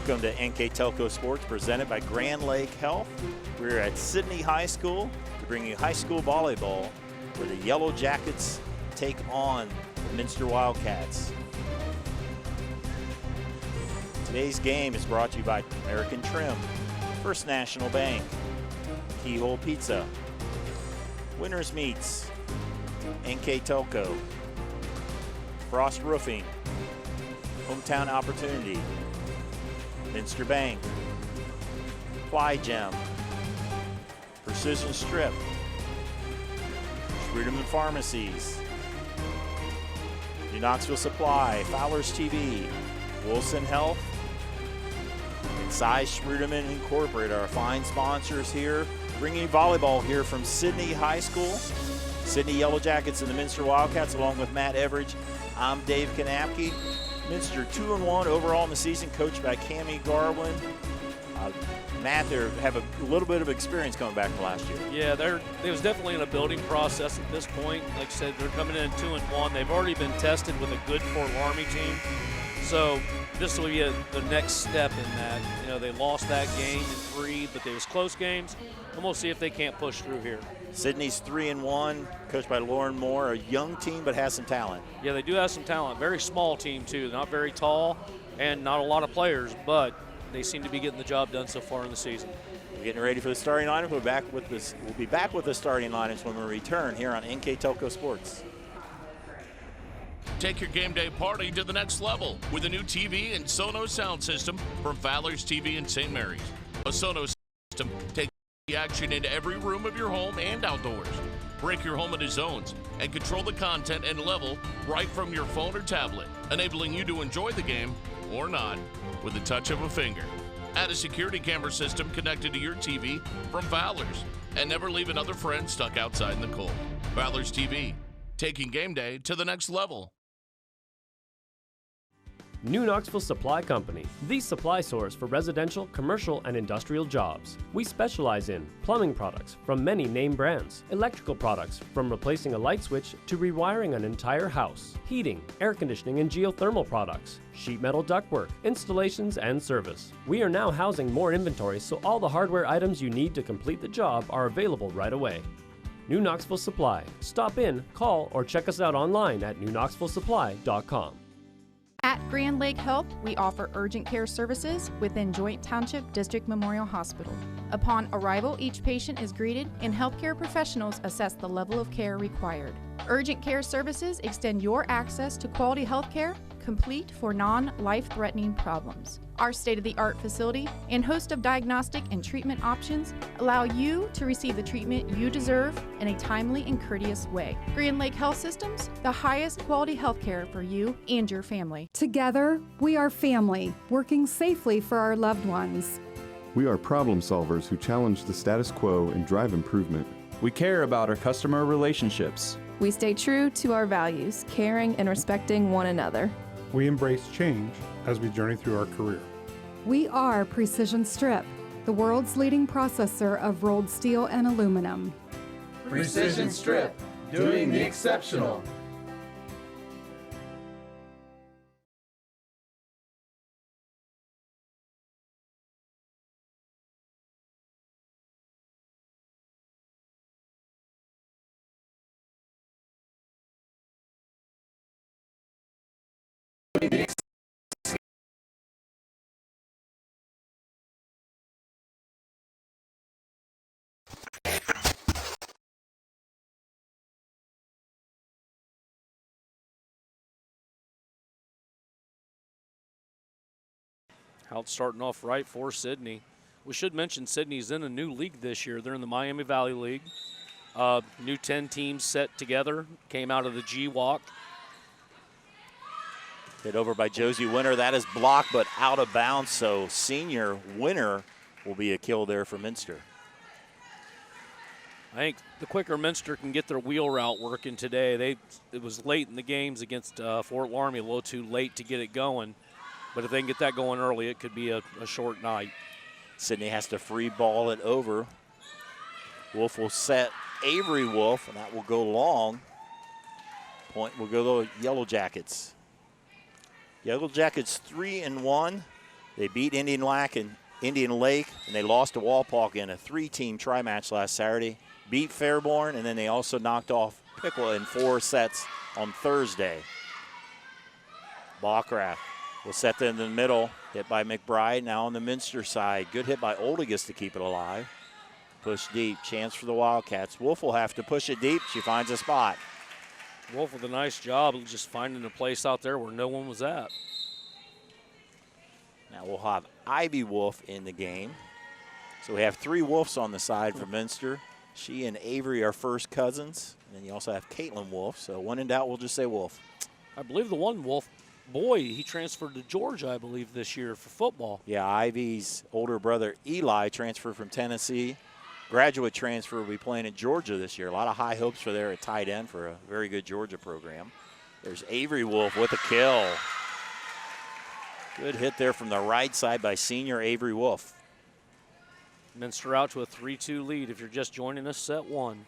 Welcome to NKTelco Sports, presented by Grand Lake Health. We're at Sidney High School to bring you high school volleyball, where the Yellow Jackets take on the Minster Wildcats. Today's game is brought to you by American Trim, First National Bank, Keyhole Pizza, Winners Meats, NKTelco, Frost Roofing, Hometown Opportunity, Minster Bank, Fly Gem, Precision Strip, Schruderman Pharmacies, New Knoxville Supply, Fowler's TV, Wilson Health, and Size Schruderman Incorporated are our fine sponsors here, bringing you volleyball here from Sidney High School. Sidney Yellow Jackets and the Minster Wildcats, along with Matt Everidge. I'm Dave Kanapke. Minster 2-1 overall in the season, coached by Cammie Garwin. Matt, they have a little bit of experience coming back from last year. Yeah, they was definitely in a building process at this point. Like I said, they're coming in 2-1. They've already been tested with a good Fort Laramie team. So this will be the next step in that. You know, they lost that game in 3, but they was close games, and we'll see if they can't push through here. Sidney's 3-1, coached by Lauren Moore, a young team but has some talent. Yeah, they do have some talent. Very small team too. Not very tall and not a lot of players, but they seem to be getting the job done so far in the season. We're getting ready for the starting lineup. We'll be back with the starting lineups when we return here on NKTelco Sports. Take your game day party to the next level with a new TV and Sonos sound system from Fowler's TV in St. Mary's. A Sonos system takes the action into every room of your home and outdoors. Break your home into zones and control the content and level right from your phone or tablet, enabling you to enjoy the game or not with the touch of a finger. Add a security camera system connected to your TV from Fowler's, and never leave another friend stuck outside in the cold. Fowler's TV, taking game day to the next level. New Knoxville Supply Company, the supply source for residential, commercial, and industrial jobs. We specialize in plumbing products from many name brands, electrical products from replacing a light switch to rewiring an entire house, heating, air conditioning, and geothermal products, sheet metal ductwork, installations, and service. We are now housing more inventory, so all the hardware items you need to complete the job are available right away. New Knoxville Supply. Stop in, call, or check us out online at newknoxvillesupply.com. At Grand Lake Health, we offer urgent care services within Joint Township District Memorial Hospital. Upon arrival, each patient is greeted and healthcare professionals assess the level of care required. Urgent care services extend your access to quality health care, complete for non-life-threatening problems. Our state-of-the-art facility and host of diagnostic and treatment options allow you to receive the treatment you deserve in a timely and courteous way. Grand Lake Health Systems, the highest quality health care for you and your family. Together, we are family, working safely for our loved ones. We are problem solvers who challenge the status quo and drive improvement. We care about our customer relationships. We stay true to our values, caring and respecting one another. We embrace change as we journey through our career. We are Precision Strip, the world's leading processor of rolled steel and aluminum. Precision Strip, doing the exceptional. Out starting off right for Sidney. We should mention Sidney's in a new league this year. They're in the Miami Valley League. New 10 teams set together, came out of the G-Walk. Hit over by Josie Winter. That is blocked but out of bounds, so senior Winter will be a kill there for Minster. I think the quicker Minster can get their wheel route working today, it was late in the games against Fort Laramie, a little too late to get it going. But if they can get that going early, it could be a short night. Sidney has to free ball it over. Wolf will set Avery Wolf, and that will go long. Point will go to Yellow Jackets. Yellow Jackets 3-1. They beat Indian Lake, and they lost to Walpock in a 3-team tri-match last Saturday. Beat Fairborn, and then they also knocked off Pickle in 4 sets on Thursday. Backrath will set them in the middle. Hit by McBride. Now on the Minster side. Good hit by Oldigus to keep it alive. Push deep. Chance for the Wildcats. Wolf will have to push it deep. She finds a spot. Wolf with a nice job of just finding a place out there where no one was at. Now we'll have Ivy Wolf in the game. So we have 3 Wolves on the side for Minster. She and Avery are first cousins. And then you also have Caitlin Wolf. So when in doubt, we'll just say Wolf. I believe the one Wolf boy, he transferred to Georgia, I believe, this year for football. Yeah, Ivy's older brother Eli transferred from Tennessee. Graduate transfer will be playing at Georgia this year. A lot of high hopes for there at tight end for a very good Georgia program. There's Avery Wolf with a kill. Good hit there from the right side by senior Avery Wolf. Minster out to a 3-2 lead if you're just joining us, set 1.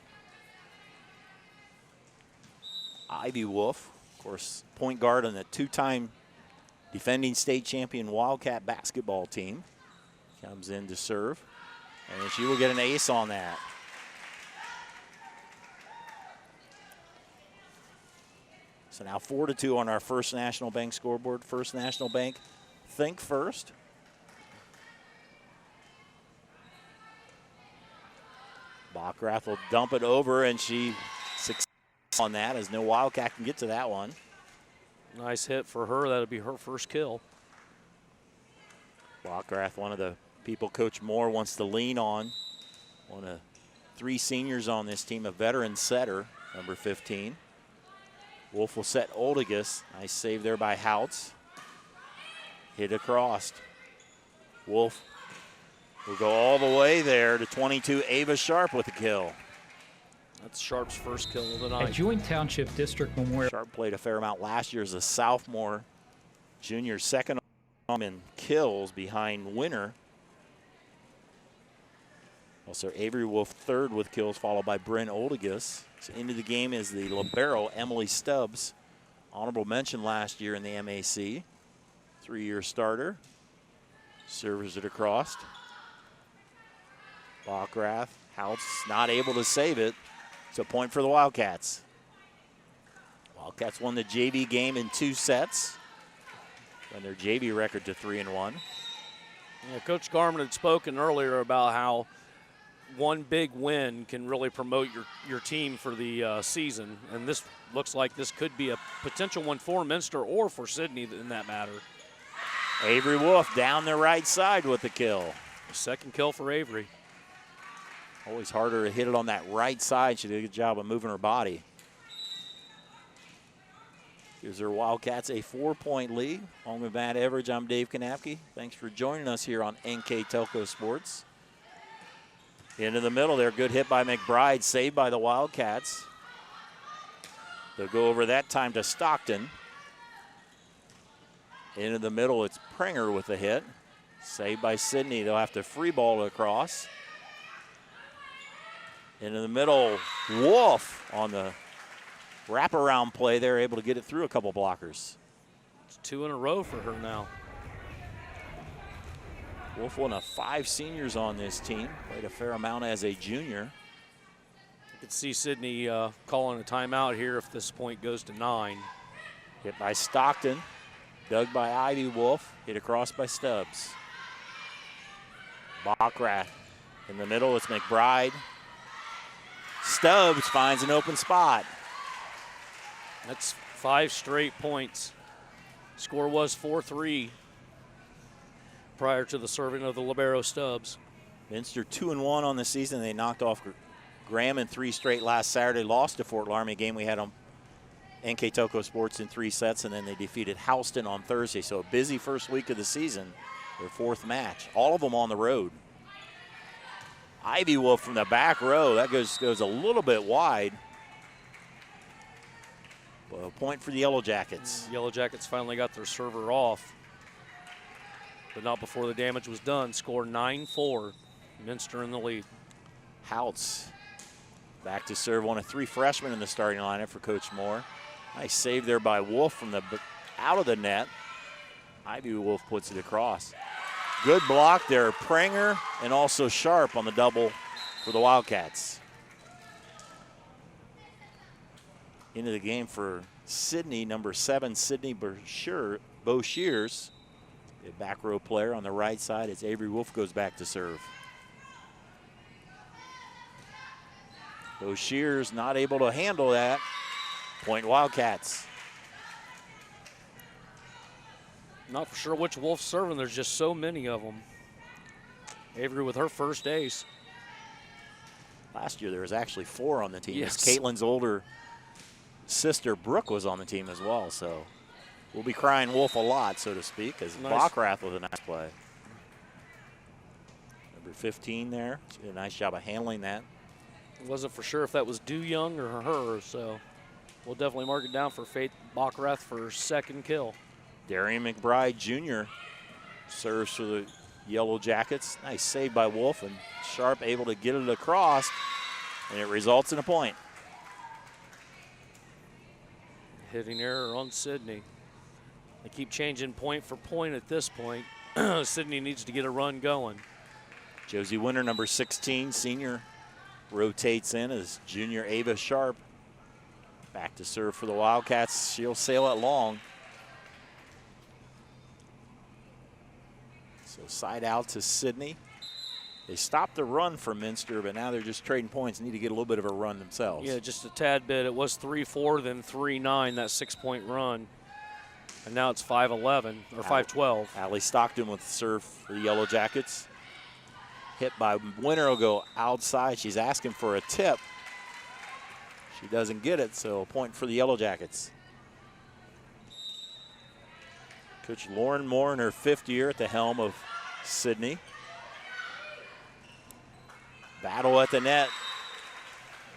Ivy Wolf, of course, point guard on the 2-time defending state champion Wildcat basketball team. Comes in to serve, and she will get an ace on that. So now 4-2 on our First National Bank scoreboard. First National Bank, think first. Backrath will dump it over, and she succeeds on that as no Wildcat can get to that one. Nice hit for her. That'll be her first kill. Backrath, one of the people Coach Moore wants to lean on. One of 3 seniors on this team, a veteran setter, number 15. Wolf will set Oldigus. Nice save there by Houts. Hit across. Wolf will go all the way there to 22. Ava Sharp with the kill. That's Sharp's first kill of the night. At Joint Township District Memorial. Sharp played a fair amount last year as a sophomore. Junior second in kills behind Winter. Also Avery Wolf third with kills, followed by Bryn Oldigus. So into the game is the libero, Emily Stubbs. Honorable mention last year in the MAC. 3-year starter. Serves it across. Backrath, House not able to save it. It's a point for the Wildcats. Wildcats won the JV game in 2 sets. Run their JV record to 3-1. Yeah, Coach Garman had spoken earlier about how one big win can really promote your team for the season, and this looks like this could be a potential one for Minster or for Sidney in that matter. Avery Wolf down the right side with the kill. Second kill for Avery. Always harder to hit it on that right side. She did a good job of moving her body. Gives her Wildcats a 4-point lead. Along with Matt Everidge, I'm Dave Kanapke. Thanks for joining us here on NKTelco Sports. Into the middle there, good hit by McBride, saved by the Wildcats. They'll go over that time to Stockton. Into the middle, it's Pringer with the hit. Saved by Sidney. They'll have to free ball it across. Into the middle, Wolf on the wraparound play. They're able to get it through a couple blockers. It's 2 in a row for her now. Wolf, one of 5 seniors on this team. Played a fair amount as a junior. You could see Sidney calling a timeout here if this point goes to 9. Hit by Stockton. Dug by Ivy Wolf. Hit across by Stubbs. Backrath in the middle. It's McBride. Stubbs finds an open spot. That's 5 straight points. Score was 4-3 prior to the serving of the libero Stubbs. Minster 2-1 on the season. They knocked off Graham in 3 straight last Saturday. Lost to Fort Laramie, game we had on NKTelco Sports in 3 sets, and then they defeated Houston on Thursday. So a busy first week of the season, their 4th match. All of them on the road. Ivy Wolf from the back row. That goes a little bit wide. Well, a point for the Yellow Jackets. Yellow Jackets finally got their server off, but not before the damage was done. Score 9-4. Minster in the lead. Houts back to serve, one of 3 freshmen in the starting lineup for Coach Moore. Nice save there by Wolf from the out of the net. Ivy Wolf puts it across. Good block there, Pranger and also Sharp on the double for the Wildcats. Into the game for Sidney, number 7, Sidney Boshears, a back row player on the right side as Avery Wolf goes back to serve. Boshears not able to handle that. Point Wildcats. Not for sure which Wolf's serving. There's just so many of them. Avery with her first ace. Last year there was actually 4 on the team. Yes. Caitlin's older sister Brooke was on the team as well, so we'll be crying wolf a lot, so to speak, as Nice. Bockrath with a nice play. Number 15 there. She did a nice job of handling that. Wasn't for sure if that was Du Young or her, so we'll definitely mark it down for Faith Bockrath for her second kill. Darian McBride Jr. serves for the Yellow Jackets. Nice save by Wolf, and Sharp able to get it across, and it results in a point. Hitting error on Sidney. They keep changing point for point at this point. Sidney needs to get a run going. Josie Winter, number 16, senior, rotates in as junior Ava Sharp. Back to serve for the Wildcats. She'll sail it long. So side out to Sidney. They stopped the run for Minster, but now they're just trading points. Need to get a little bit of a run themselves. Yeah, just a tad bit. It was 3-4, then 3-9, that 6-point run. And now it's 5-11, or 5-12. Allie Stockton with the serve for the Yellow Jackets. Hit by Winter will go outside. She's asking for a tip. She doesn't get it, so a point for the Yellow Jackets. Coach Lauren Moore in her 5th year at the helm of Sidney. Battle at the net,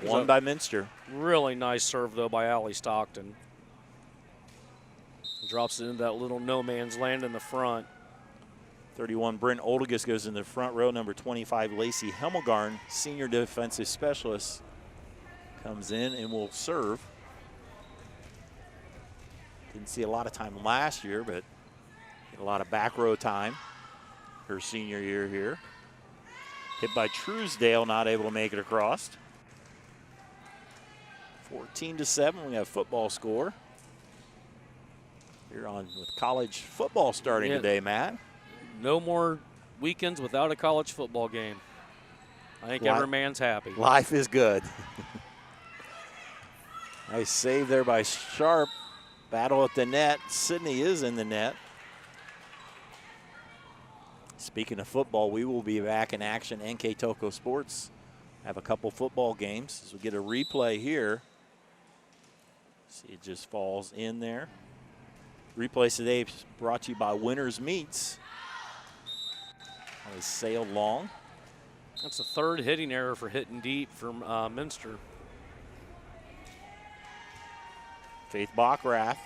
won by Minster. Really nice serve, though, by Allie Stockton. Drops it into that little no man's land in the front. 31, Brent Oldegus goes in the front row. Number 25, Lacey Hemmelgarn, senior defensive specialist, comes in and will serve. Didn't see a lot of time last year, but a lot of back row time her senior year here. Hit by Truesdale, not able to make it across. 14-7, we have football score. Here on with college football starting today, Matt. No more weekends without a college football game. I think every man's happy. Life is good. Nice save there by Sharp. Battle at the net. Sidney is in the net. Speaking of football, we will be back in action. NKTelco Sports have a couple football games. So we get a replay here. See, it just falls in there. Replays today brought to you by Winners Meats. They sailed long. That's the 3rd hitting error for hitting deep from Minster. Faith Bockrath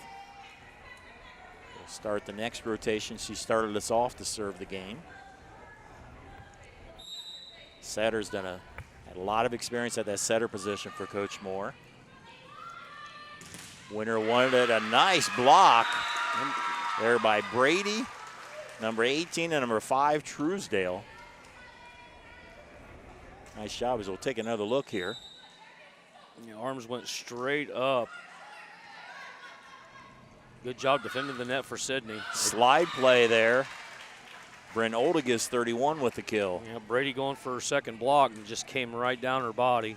will start the next rotation. She started us off to serve the game. Setter's had a lot of experience at that setter position for Coach Moore. Winner wanted it, a nice block there by Brady, number 18 and number 5, Truesdale. Nice job as we'll take another look here. The arms went straight up. Good job defending the net for Sidney. Slide play there. Brent Oldegus, 31 with the kill. Yeah, Brady going for her second block and just came right down her body.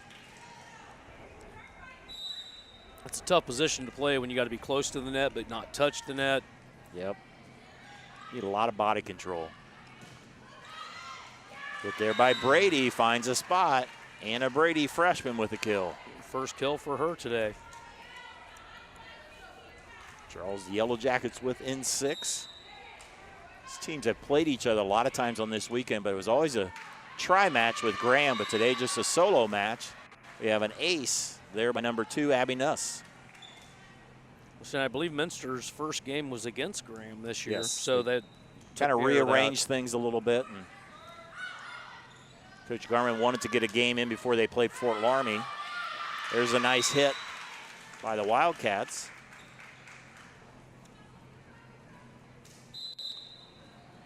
It's a tough position to play when you got to be close to the net but not touch the net. Yep. Need a lot of body control. Hit there by Brady, finds a spot. Anna Brady, freshman, with a kill. First kill for her today. Charles, the Yellow Jackets within 6. These teams have played each other a lot of times on this weekend, but it was always a try match with Graham, but today just a solo match. We have an ace there by number 2, Abby Nuss. So I believe Minster's first game was against Graham this year, Yes. so that kind of rearranged things a little bit. And Coach Garman wanted to get a game in before they played Fort Laramie. There's a nice hit by the Wildcats.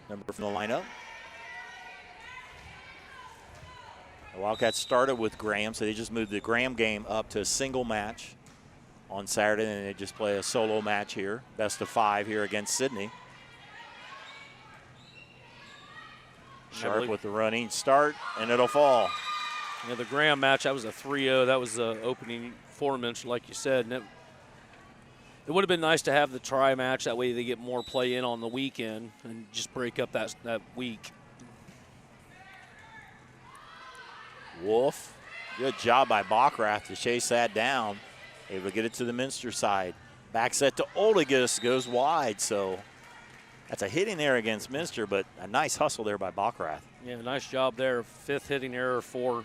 Number from the lineup, The Wildcats started with Graham, so they just moved the Graham game up to a single match on Saturday, and they just play a solo match here. Best of 5 here against Sidney. Sharp with the running start, and it'll fall. Yeah, the Graham match, that was a 3-0. That was the opening 4-minute, like you said. And it would have been nice to have the try match. That way they get more play in on the weekend and just break up that week. Wolf, good job by Bockrath to chase that down. Able to get it to the Minster side. Back set to Oldigus, goes wide, so that's a hitting error against Minster, but a nice hustle there by Bockrath. Yeah, nice job there. 5th hitting error for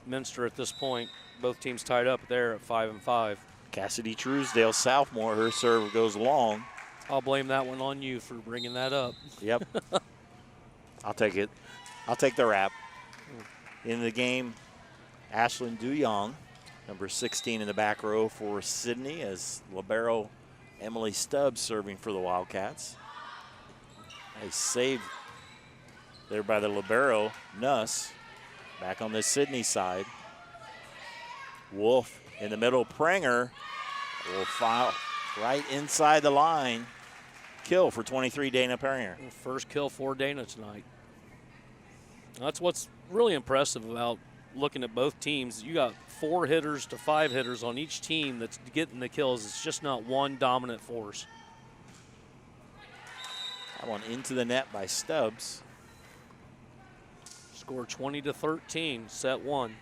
Minster at this point. Both teams tied up there at 5-5. Cassidy Truesdale, sophomore, her serve goes long. I'll blame that one on you for bringing that up. Yep. I'll take it. I'll take the rap. In the game, Ashlyn Duyong, number 16 in the back row for Sidney, as libero Emily Stubbs serving for the Wildcats. Nice save there by the libero, Nuss. Back on the Sidney side. Wolf in the middle, Pranger will foul right inside the line. Kill for 23, Dana Pranger. First kill for Dana tonight. That's what's really impressive about looking at both teams. You got 4 hitters to 5 hitters on each team that's getting the kills. It's just not one dominant force. That one into the net by Stubbs. Score 20-13, set 1.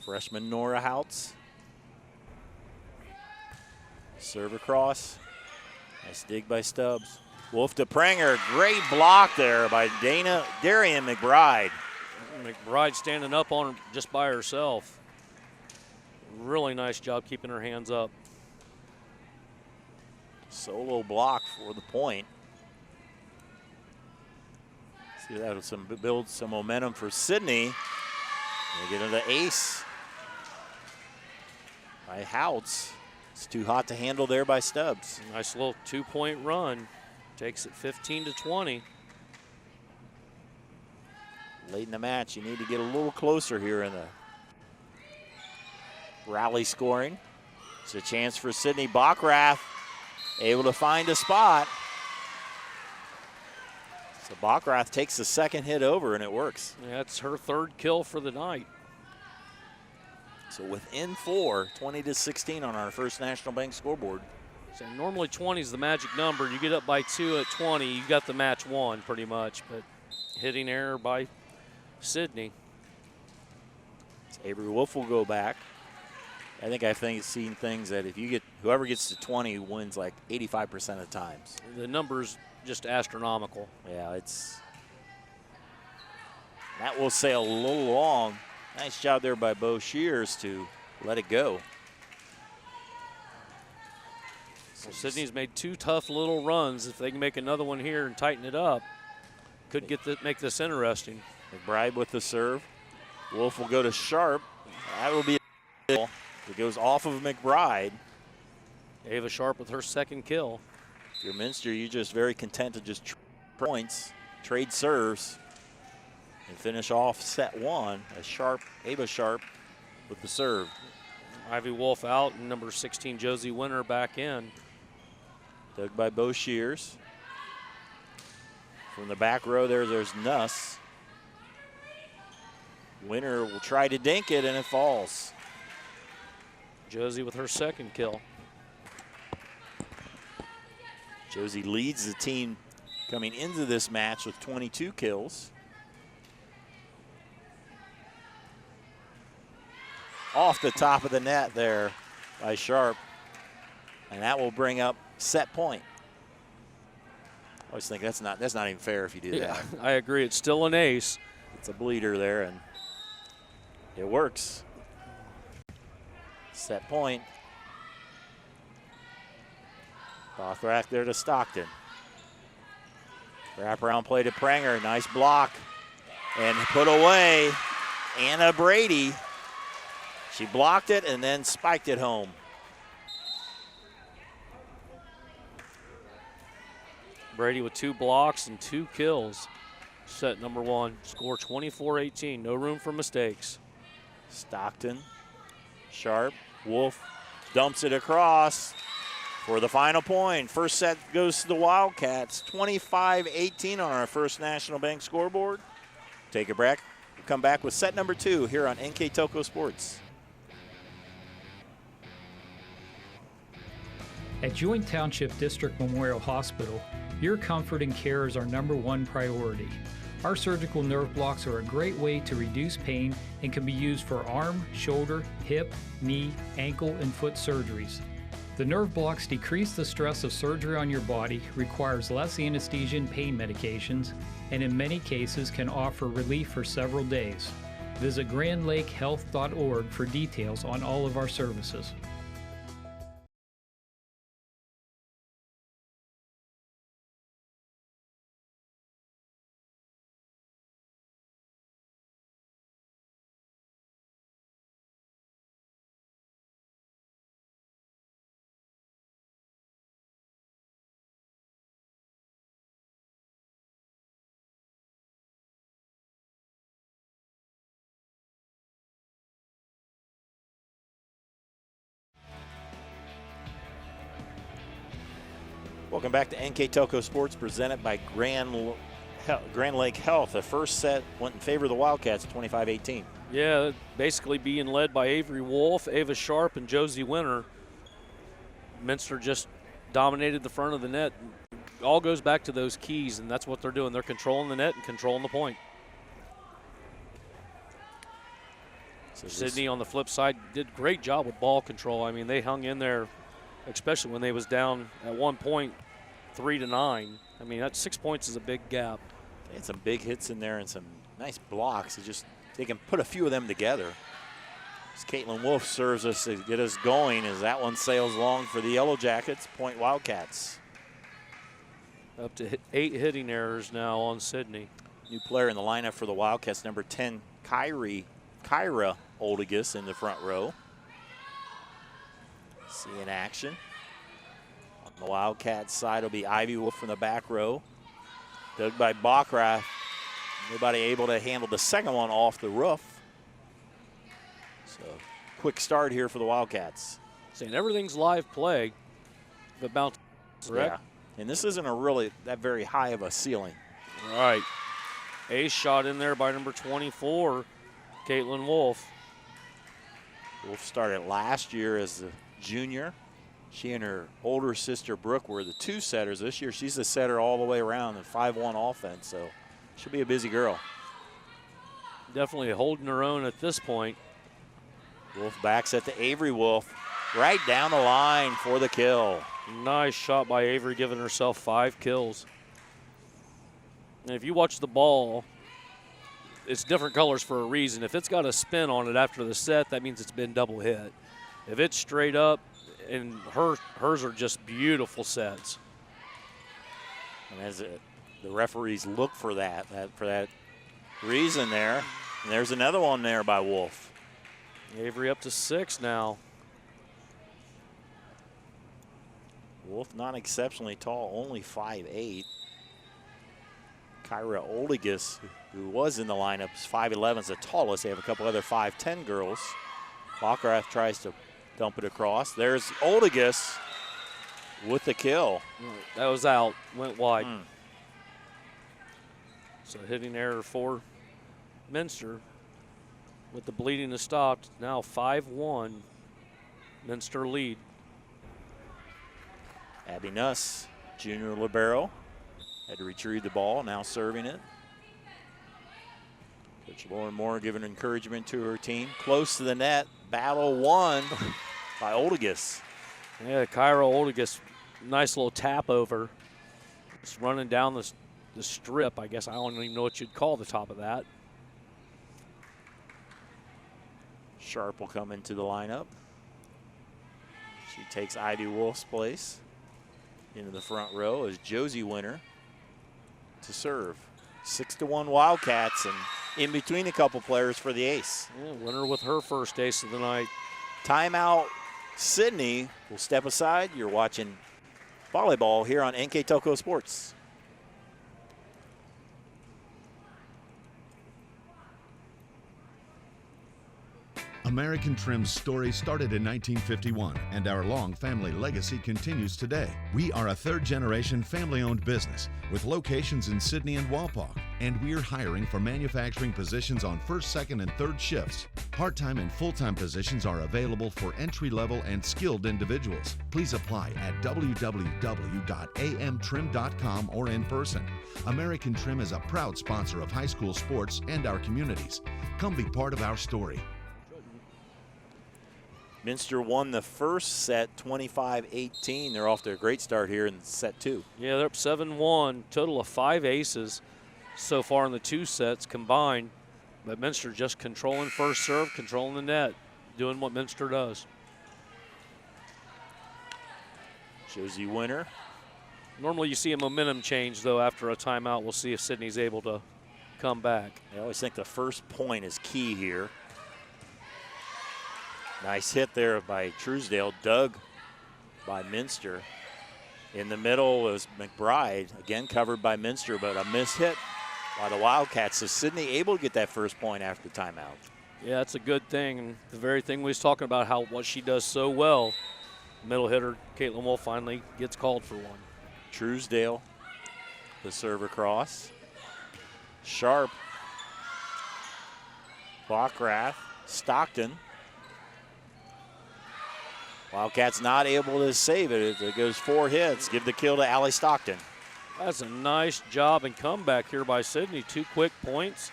Freshman Nora Houts. Serve across. Nice dig by Stubbs. Wolf to Pranger. Great block there by Darian McBride. McBride standing up on her just by herself. Really nice job keeping her hands up. Solo block for the point. See, that'll build some momentum for Sidney. They get into ace by Houts. It's too hot to handle there by Stubbs. Nice little 2-point run. Takes it 15-20. Late in the match, you need to get a little closer here in the rally scoring. It's a chance for Sidney. Bockrath able to find a spot. So Bockrath takes the second hit over, and it works. Yeah, that's her 3rd kill for the night. So within 4, 20-16 on our First National Bank scoreboard. So normally 20 is the magic number. You get up by 2 at 20, you got the match won pretty much. But hitting error by Sidney. So Avery Wolf will go back. I think I've seen things that if you get whoever gets to 20 wins like 85% of the times. The number's just astronomical. Yeah, that will sail a little long. Nice job there by Bo Shears to let it go. So Sidney's made 2 tough little runs. If they can make another one here and tighten it up, could make this interesting. McBride with the serve. Wolf will go to Sharp. That will be a kill. It goes off of McBride. Ava Sharp with her 2nd kill. If you're Minster, you're just very content to just points, trade serves, and finish off set 1 as Ava Sharp with the serve. Ivy Wolf out and number 16 Josie Winter back in. Dug by Bo Shears. From the back row there's Nuss. Winter will try to dink it, and it falls. Josie with her 2nd kill. Josie leads the team coming into this match with 22 kills. Off the top of the net there by Sharp. And that will bring up set point. I always think that's not even fair if you do that. I agree. It's still an ace. It's a bleeder there, and it works. Set point. Bothrack there to Stockton. Wraparound play to Pranger. Nice block. And put away. Anna Brady. She blocked it and then spiked it home. Brady with 2 blocks and 2 kills. Set number 1, score 24-18, no room for mistakes. Stockton, Sharp, Wolf dumps it across for the final point. First set goes to the Wildcats, 25-18 on our First National Bank scoreboard. Take a break. We'll come back with set number 2 here on NKTelco Sports. At Joint Township District Memorial Hospital, your comfort and care is our #1 priority. Our surgical nerve blocks are a great way to reduce pain and can be used for arm, shoulder, hip, knee, ankle, and foot surgeries. The nerve blocks decrease the stress of surgery on your body, requires less anesthesia and pain medications, and in many cases can offer relief for several days. Visit grandlakehealth.org for details on all of our services. Welcome back to NKTelco Sports, presented by Grand Lake Health. The first set went in favor of the Wildcats, 25-18. Yeah, basically being led by Avery Wolf, Ava Sharp, and Josie Winter. Minster just dominated the front of the net. It all goes back to those keys, and that's what they're doing. They're controlling the net and controlling the point. So Sidney, on the flip side, did a great job with ball control. I mean, they hung in there, especially when they was down at one point 3-9. I mean, that 6 points is a big gap. They had some big hits in there and some nice blocks. They can put a few of them together. As Caitlin Wolf serves us to get us going as that one sails long for the Yellow Jackets, point Wildcats. Up to 8 hitting errors now on Sidney. New player in the lineup for the Wildcats, number 10, Kyra Oldigus in the front row. See in action. On the Wildcats side will be Ivy Wolf from the back row. Dug by Bockrath. Nobody able to handle the second one off the roof. So quick start here for the Wildcats. Saying everything's live play. The bounce, correct? Yeah. And this isn't that very high of a ceiling. All right. Ace shot in there by number 24, Caitlin Wolf. Wolf started last year as a junior. She and her older sister Brooke were the 2 setters. This year she's the setter all the way around, the 5-1 offense, so she'll be a busy girl. Definitely holding her own at this point. Wolf backs at the Avery Wolf, right down the line for the kill. Nice shot by Avery, giving herself 5 kills. And if you watch the ball, it's different colors for a reason. If it's got a spin on it after the set, that means it's been double hit. If it's straight up, and hers are just beautiful sets. And as the referees look for that reason there. And there's another one there by Wolf. Avery up to 6 now. Wolf not exceptionally tall, only 5'8". Kyra Oldigus, who was in the lineup, is 5'11", is the tallest. They have a couple other 5'10" girls. Bockrath tries to dump it across. There's Oldigus with the kill. That was out, went wide. So hitting error for Minster. With the bleeding to stopped, now 5-1, Minster lead. Abby Nuss, junior libero, had to retrieve the ball, now serving it. Coach Lauren Moore giving encouragement to her team. Close to the net, battle won by Oldigus. Yeah, Kyra Oldigus, nice little tap over. Just running down the strip, I guess. I don't even know what you'd call the top of that. Sharp will come into the lineup. She takes Ivy Wolf's place into the front row as Josie Winter to serve. 6-1 Wildcats, and in between a couple players for the ace. Yeah, Winter with her first ace of the night. Timeout. Sidney will step aside. You're watching volleyball here on NKTelco Sports. American Trim's story started in 1951, and our long family legacy continues today. We are a third-generation family-owned business with locations in Sidney and Walpock, and we're hiring for manufacturing positions on first, second, and third shifts. Part-time and full-time positions are available for entry-level and skilled individuals. Please apply at www.amtrim.com or in person. American Trim is a proud sponsor of high school sports and our communities. Come be part of our story. Minster won the first set 25-18. They're off to a great start here in set 2. Yeah, they're up 7-1. Total of 5 aces so far in the 2 sets combined. But Minster just controlling first serve, controlling the net, doing what Minster does. Josie Winter. Normally you see a momentum change, though, after a timeout. We'll see if Sidney's able to come back. I always think the first point is key here. Nice hit there by Truesdale, dug by Minster. In the middle was McBride, again covered by Minster, but a missed hit by the Wildcats. So Sidney able to get that first point after timeout. Yeah, that's a good thing. And the very thing we was talking about, what she does so well. Middle hitter, Caitlin Wolf, finally gets called for one. Truesdale, the serve across. Sharp, Bockrath, Stockton. Wildcats not able to save it. It goes 4 hits. Give the kill to Allie Stockton. That's a nice job and comeback here by Sidney. 2 quick points.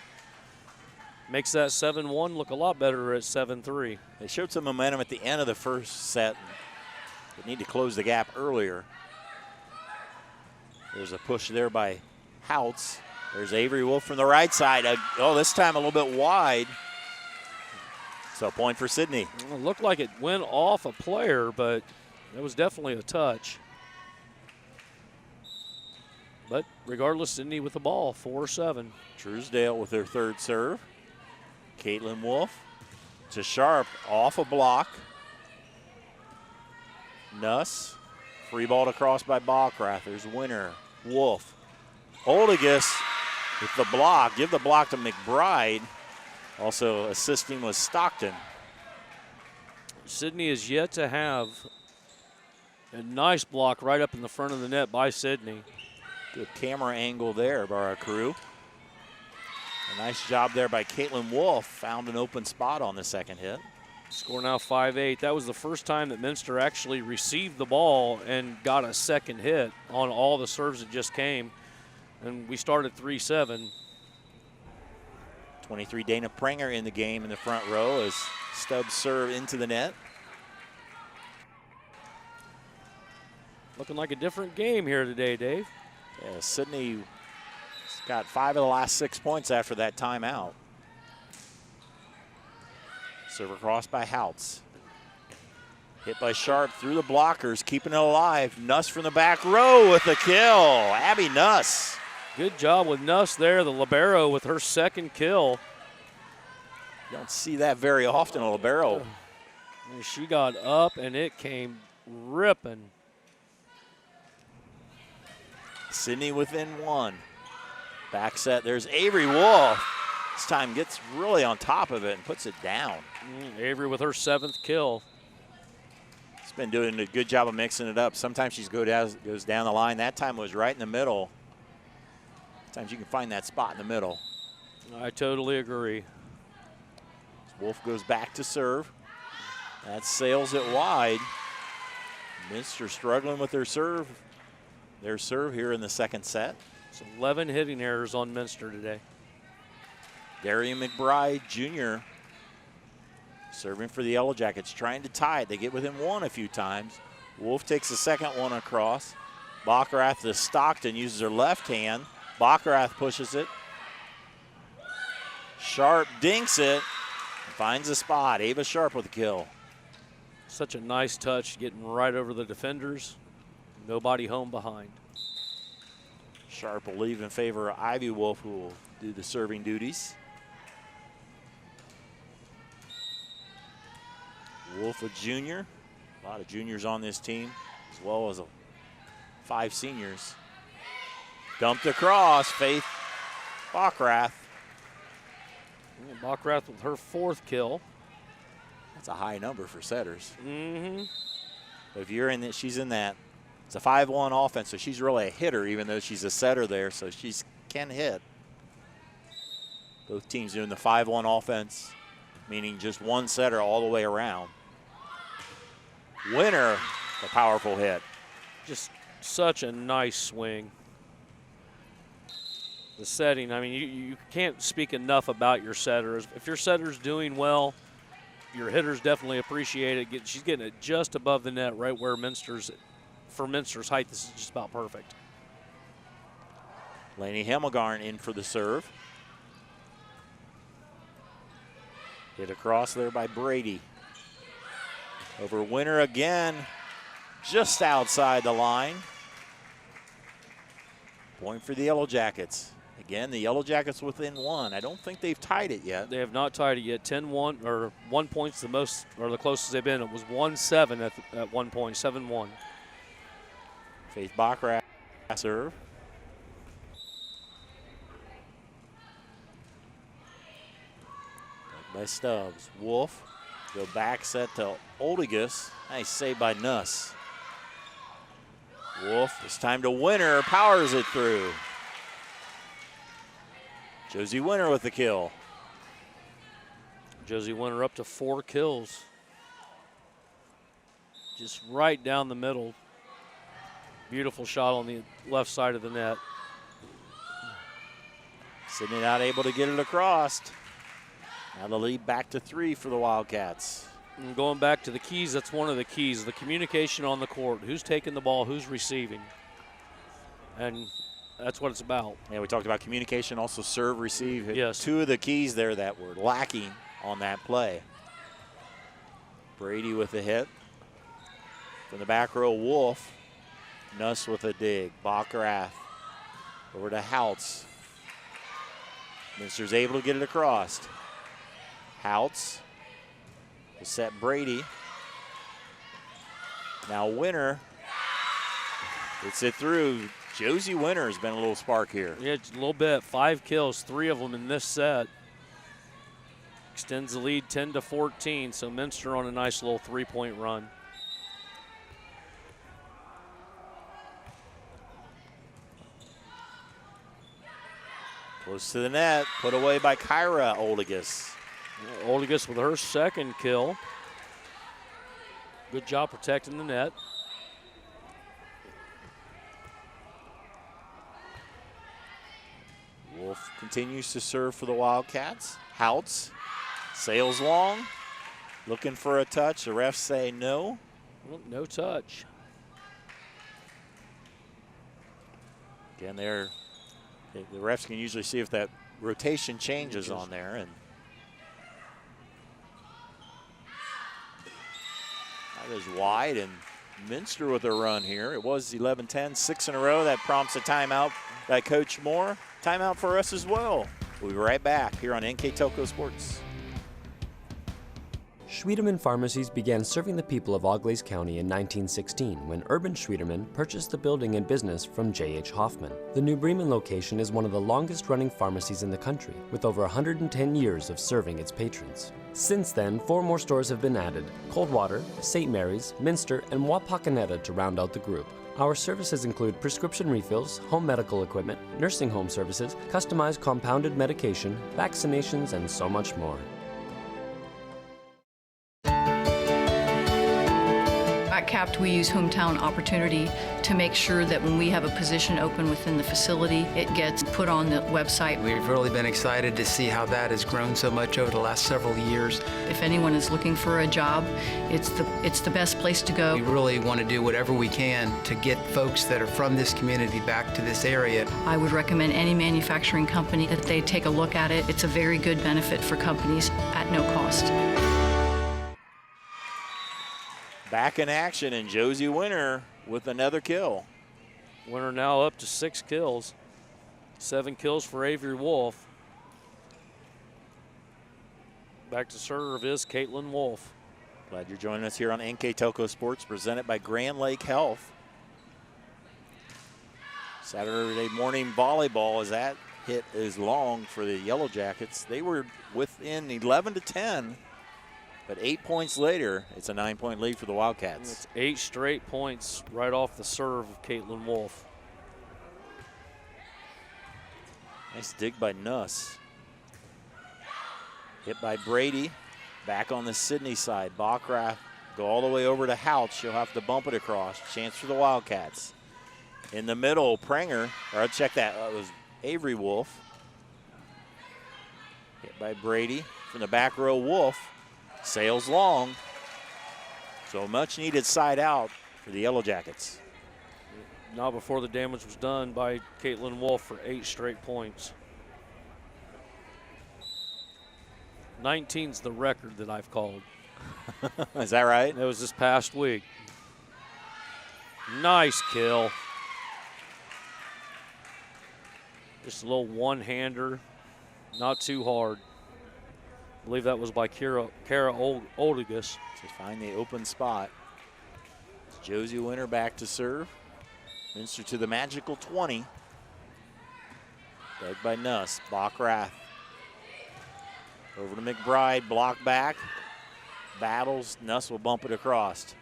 Makes that 7-1 look a lot better at 7-3. They showed some momentum at the end of the first set. They need to close the gap earlier. There's a push there by Houts. There's Avery Wolf from the right side. Oh, this time a little bit wide. So a point for Sidney. It looked like it went off a player, but it was definitely a touch. But regardless, Sidney with the ball, 4-7. Truesdale with her third serve. Caitlin Wolf to Sharp, off a block. Nuss, free ball across by Bockrath. There's Winter, Wolf. Oldigus with the block. Give the block to McBride. Also assisting was Stockton. Sidney is yet to have a nice block right up in the front of the net by Sidney. Good camera angle there by our crew. A nice job there by Caitlin Wolf. Found an open spot on the second hit. Score now 5-8. That was the first time that Minster actually received the ball and got a second hit on all the serves that just came. And we started 3-7. 23 Dana Prenger in the game in the front row as Stubbs serve into the net. Looking like a different game here today, Dave. Yeah, Sidney got 5 of the last 6 points after that timeout. Serve across by Houts. Hit by Sharp through the blockers, keeping it alive. Nuss from the back row with the kill. Abby Nuss. Good job with Nuss there, the libero with her second kill. You don't see that very often, a libero. And she got up and it came ripping. Sidney within 1. Back set, there's Avery Wolf. This time gets really on top of it and puts it down. Avery with her 7th kill. She's been doing a good job of mixing it up. Sometimes she goes down the line. That time was right in the middle. Sometimes you can find that spot in the middle. I totally agree. Wolf goes back to serve. That sails it wide. Minster struggling with their serve. Their serve here in the second set. It's 11 hitting errors on Minster today. Darian McBride Jr. serving for the Yellow Jackets, trying to tie it. They get within 1 a few times. Wolf takes the second one across. Bockrath to Stockton, uses her left hand. Bockrath pushes it. Sharp dinks it. Finds a spot. Ava Sharp with a kill. Such a nice touch, getting right over the defenders. Nobody home behind. Sharp will leave in favor of Ivy Wolf, who will do the serving duties. Wolf a junior. A lot of juniors on this team, as well as 5 seniors. Dumped across, Faith Bockrath. Bockrath with her 4th kill. That's a high number for setters. Mm-hmm. But if you're in that, she's in that. It's a 5-1 offense, so she's really a hitter, even though she's a setter there, so she can hit. Both teams doing the 5-1 offense, meaning just one setter all the way around. Winner, a powerful hit. Just such a nice swing. The setting, I mean, you can't speak enough about your setters. If your setter's doing well, your hitters definitely appreciate it. She's getting it just above the net, right where for Minster's height, this is just about perfect. Lainey Hemmelgarn in for the serve. Hit across there by Brady. Over Winter again, just outside the line. Point for the Yellow Jackets. Again, the Yellow Jackets within one. I don't think they've tied it yet. They have not tied it yet. 10-1, or 1 point's the most, or the closest they've been. It was 1-7 at 1 point, 7-1. Faith Baccarat serve. By Stubbs. Wolf. Go back set to Oldigus. Nice save by Nuss. Wolf, it's time to Winter. Powers it through. Josie Winter with the kill. Josie Winter up to 4 kills. Just right down the middle. Beautiful shot on the left side of the net. Sidney not able to get it across. Now the lead back to 3 for the Wildcats. And going back to the keys, that's one of the keys, the communication on the court. Who's taking the ball, who's receiving. And that's what it's about. Yeah, we talked about communication, also serve, receive. Yes. 2 of the keys there that were lacking on that play. Brady with a hit. From the back row, Wolf. Nuss with a dig. Baccarat over to Houts. Minster's able to get it across. Houts will set Brady. Now Winter gets it through. Josie Winter has been a little spark here. Yeah, just a little bit. 5 kills, 3 of them in this set. Extends the lead 10-14, so Minster on a nice little 3-point run. Close to the net, put away by Kyra Oldigus. Oldigus with her 2nd kill. Good job protecting the net. Wolf continues to serve for the Wildcats. Houts sails long, looking for a touch. The refs say no. Well, no touch. Again, the refs can usually see if that rotation changes on there. And that is wide, and Minster with a run here. It was 11-10, 6 in a row. That prompts a timeout by Coach Moore. Timeout for us as well. We'll be right back here on NKTelco Sports. Schwiedemann Pharmacies began serving the people of Auglaize County in 1916 when Urban Schwiedemann purchased the building and business from J.H. Hoffman. The New Bremen location is one of the longest-running pharmacies in the country, with over 110 years of serving its patrons. Since then, 4 more stores have been added: Coldwater, St. Mary's, Minster, and Wapakoneta to round out the group. Our services include prescription refills, home medical equipment, nursing home services, customized compounded medication, vaccinations, and so much more. At CAPT, we use Hometown Opportunity to make sure that when we have a position open within the facility, it gets put on the website. We've really been excited to see how that has grown so much over the last several years. If anyone is looking for a job, it's the best place to go. We really want to do whatever we can to get folks that are from this community back to this area. I would recommend any manufacturing company that they take a look at it. It's a very good benefit for companies at no cost. Back in action, and Josie Winter with another kill. Winter now up to 6 kills. 7 kills for Avery Wolf. Back to serve is Caitlin Wolf. Glad you're joining us here on NKTelco Sports, presented by Grand Lake Health. Saturday morning volleyball, as that hit is long for the Yellow Jackets. They were within 11-10 But 8 points later, it's a 9-point lead for the Wildcats. It's 8 straight points right off the serve of Caitlin Wolf. Nice dig by Nuss. Hit by Brady. Back on the Sidney side. Backrath go all the way over to Houch. She'll have to bump it across. Chance for the Wildcats. In the middle, Pranger, or check that, it was Avery Wolf. Hit by Brady from the back row. Wolf sails long. So much needed side out for the Yellow Jackets. Not before the damage was done by Caitlin Wolf for 8 straight points. 19's the record that I've called. Is that right? That was this past week. Nice kill. Just a little one-hander, not too hard. I believe that was by Kara Oldigus. To find the open spot. It's Josie Winter back to serve. Minster to the magical 20. Dug by Nuss. Backrath. Over to McBride. Block back. Battles. Nuss will bump it across.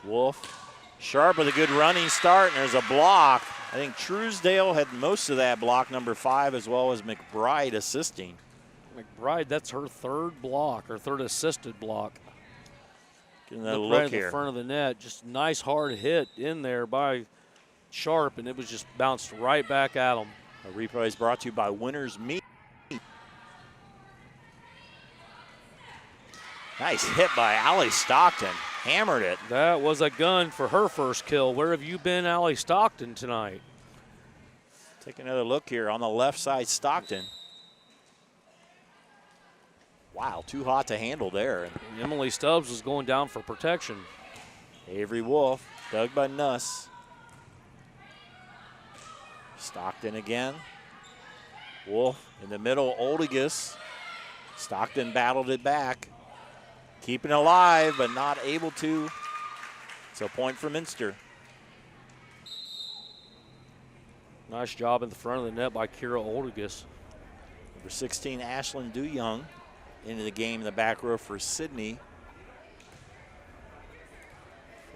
Wolf. Sharp with a good running start, and there's a block. I think Truesdale had most of that block, number 5, as well as McBride assisting. McBride, that's her 3rd block, or 3rd assisted block. Getting that Look look right here. in the front of the net. Just nice hard hit in there by Sharp, and it was just bounced right back at him. A replay is brought to you by Winners Meat. Nice hit by Allie Stockton. Hammered it. That was a gun for her first kill. Where have you been, Allie Stockton, tonight? Take another look here on the left side, Stockton. Wow, too hot to handle there. And Emily Stubbs was going down for protection. Avery Wolf, dug by Nuss. Stockton again. Wolf in the middle, Oldigus. Stockton battled it back. Keeping it alive, but not able to. So a point for Minster. Nice job in the front of the net by Kira Oldigus. Number 16, Ashlyn DeYoung, into the game in the back row for Sidney.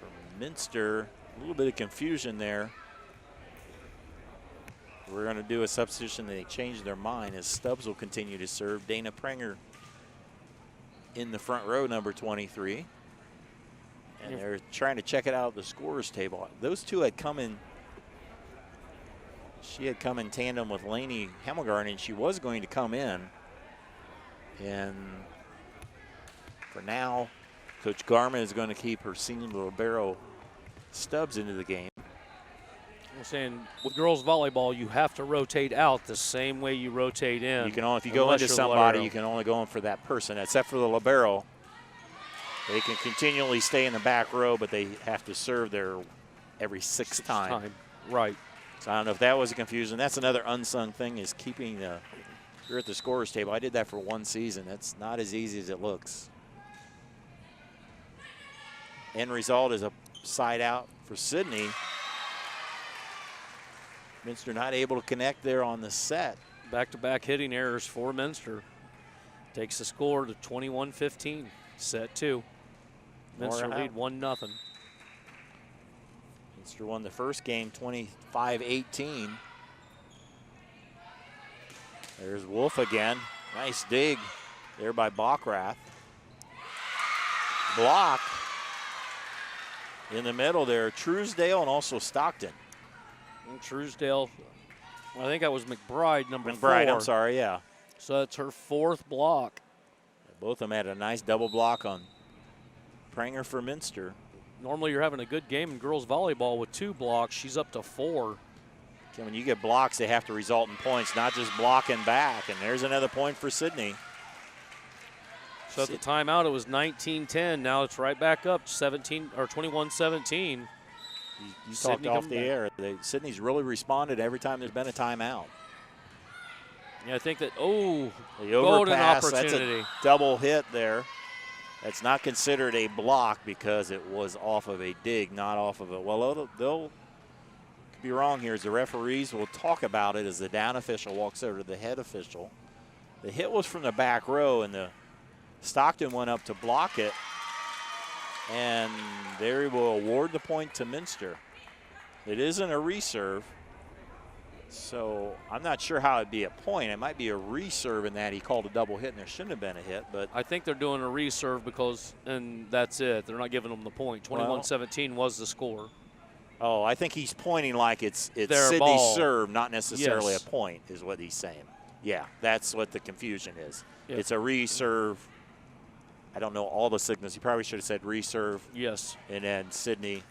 For Minster, a little bit of confusion there. We're going to do a substitution. They changed their mind as Stubbs will continue to serve. Dana Pranger in the front row, number 23. And they're trying to check it out of the scorer's table. Those two had come in. She had come in tandem with Lainey Hemmelgarn, and she was going to come in. And for now, Coach Garman is going to keep her senior libero Stubbs into the game. I'm saying with girls volleyball, you have to rotate out the same way you rotate in. You can only, if you go into somebody, you can only go in for that person, except for the libero. They can continually stay in the back row, but they have to serve there every sixth time. Right. So I don't know if that was a confusion. That's another unsung thing, is keeping you're at the scorer's table. I did that for one season. That's not as easy as it looks. End result is a side out for Sidney. Minster not able to connect there on the set. Back-to-back hitting errors for Minster. Takes the score to 21-15. Set 2. Minster lead 1-0. Minster won the first game 25-18. There's Wolf again. Nice dig there by Backrath. Block in the middle there. Truesdale and also Stockton. And Truesdale, I think that was McBride, number 4. McBride, I'm sorry, yeah. So that's her 4th block. Both of them had a nice double block on Pranger for Minster. Normally you're having a good game in girls volleyball with 2 blocks. She's up to 4. Okay, when you get blocks, they have to result in points, not just blocking back. And there's another point for Sidney. So at the timeout, it was 19-10. Now it's right back up 21-17. You talked off the air. Sidney's really responded every time there's been a timeout. Yeah, I think that, the golden overpass, opportunity. That's a double hit there. That's not considered a block because it was off of a dig, not off of a, well, they'll be wrong here as the referees will talk about it as the down official walks over to the head official. The hit was from the back row, and the Stockton went up to block it, and there he will award the point to Minster. It isn't a reserve, so I'm not sure how it'd be a point. It might be a reserve in that he called a double hit and there shouldn't have been a hit, but I think they're doing a reserve because, and that's it. They're not giving them the point. 21-17 was the score. Oh, I think he's pointing like it's Their Sidney's ball. serve, not necessarily Yes. a point, is what he's saying. Yeah, that's what the confusion is. Yep. It's a reserve. I don't know all the signals. You probably should have said reserve. Yes. And then Sidney.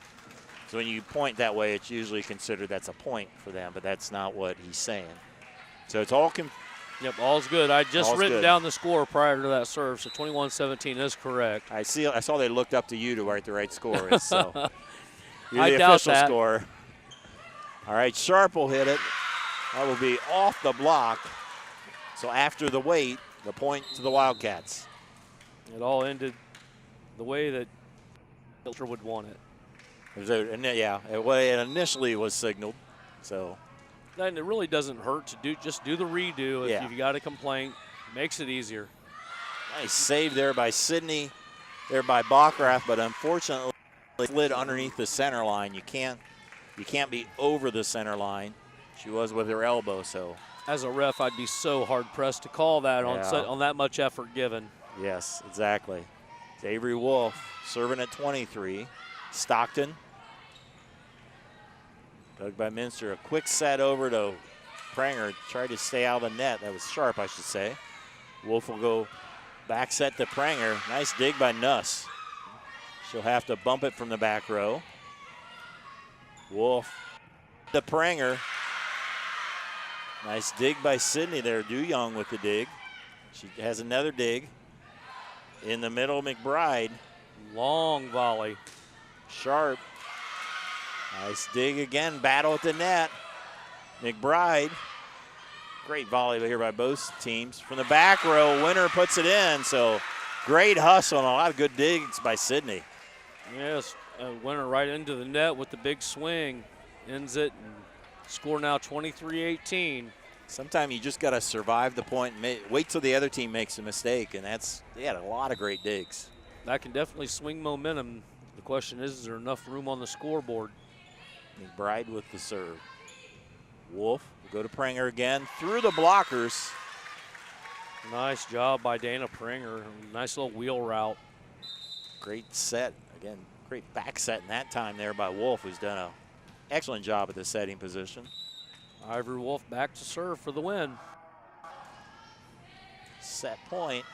So when you point that way, it's usually considered that's a point for them, but that's not what he's saying. So it's all Yep, all's good. I just All's written good. down the score prior to that serve, so 21-17 is correct. I saw they looked up to you to write the right score. Is, so you're I the doubt official that. score. All right, Sharp will hit it. That will be off the block. So after the wait, the point to the Wildcats. It all ended the way that Filter would want it. It initially was signaled. So Then it really doesn't hurt to just do the redo if Yeah. you've got a complaint. Makes it easier. nice save there by Sidney, there by Bockrath, but unfortunately slid underneath the center line. You can't be over the center line. She was with her elbow, so. As a ref, I'd be so hard-pressed to call that on that much effort given. Yes, exactly. It's Avery Wolf serving at 23. Stockton. Dug by Minster. A quick set over to Pranger. Tried to stay out of the net. That was Sharp, I should say. Wolf will go back set to Pranger. Nice dig by Nuss. She'll have to bump it from the back row. Wolf to Pranger. Nice dig by Sidney there. DuYoung with the dig. She has another dig. In the middle, McBride. Long volley. Sharp. Nice dig again. Battle at the net. McBride. Great volley here by both teams. From the back row, Winter puts it in. So great hustle and a lot of good digs by Sidney. Yes, Winter right into the net with the big swing. Ends it and score now 23-18. Sometimes you just got to survive the point and wait till the other team makes a mistake, and they had a lot of great digs. That can definitely swing momentum. The question is there enough room on the scoreboard? McBride with the serve. Wolf will go to Pranger again through the blockers. Nice job by Dana Pranger. Nice little wheel route. Great set. Again, great back set in that time there by Wolf, who's done an excellent job at the setting position. Ivory Wolf back to serve for the win. Set point.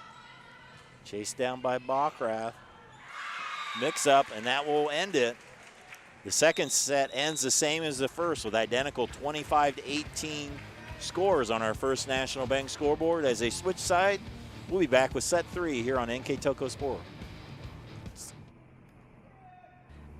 Chased down by Bockrath. Mix up, and that will end it. The second set ends the same as the first with identical 25-18 scores on our First National Bank scoreboard. As they switch side, we'll be back with set 3 here on NKTelco Sport.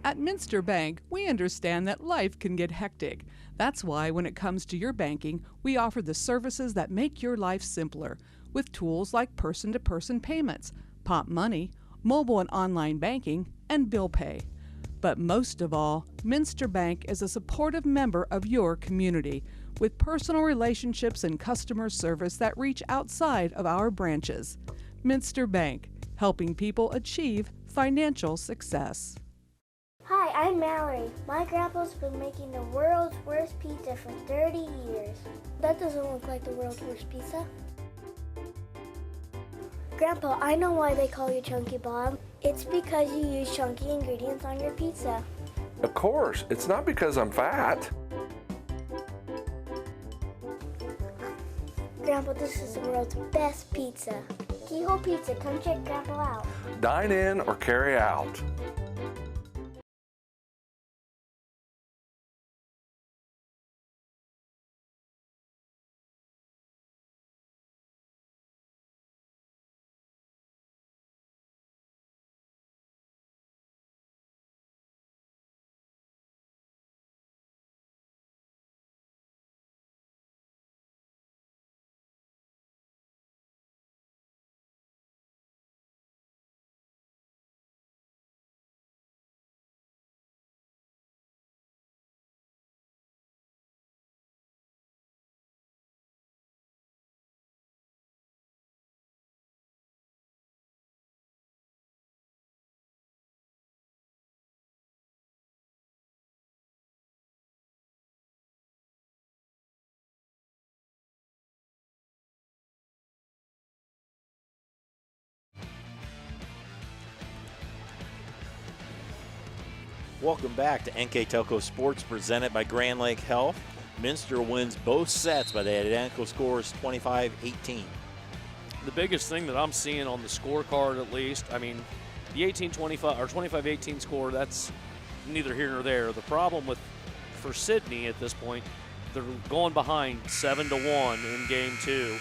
At Minster Bank, we understand that life can get hectic. That's why when it comes to your banking, we offer the services that make your life simpler with tools like person-to-person payments, Pop Money, mobile and online banking, and bill pay. But most of all, Minster Bank is a supportive member of your community with personal relationships and customer service that reach outside of our branches. Minster Bank, helping people achieve financial success. Hi, I'm Mallory. My grandpa's been making the world's worst pizza for 30 years. That doesn't look like the world's worst pizza. Grandpa, I know why they call you Chunky Bob. It's because you use chunky ingredients on your pizza. Of course, it's not because I'm fat. Grandpa, this is the world's best pizza. Keyhole Pizza, come check Grandpa out. Dine in or carry out. Welcome back to NKTelco Sports presented by Grand Lake Health. Minster wins both sets by the identical scores 25-18. The biggest thing that I'm seeing on the scorecard, at least, I mean, the 18-25 or 25-18 score, that's neither here nor there. The problem for Sidney at this point, they're going behind 7-1 in game 2.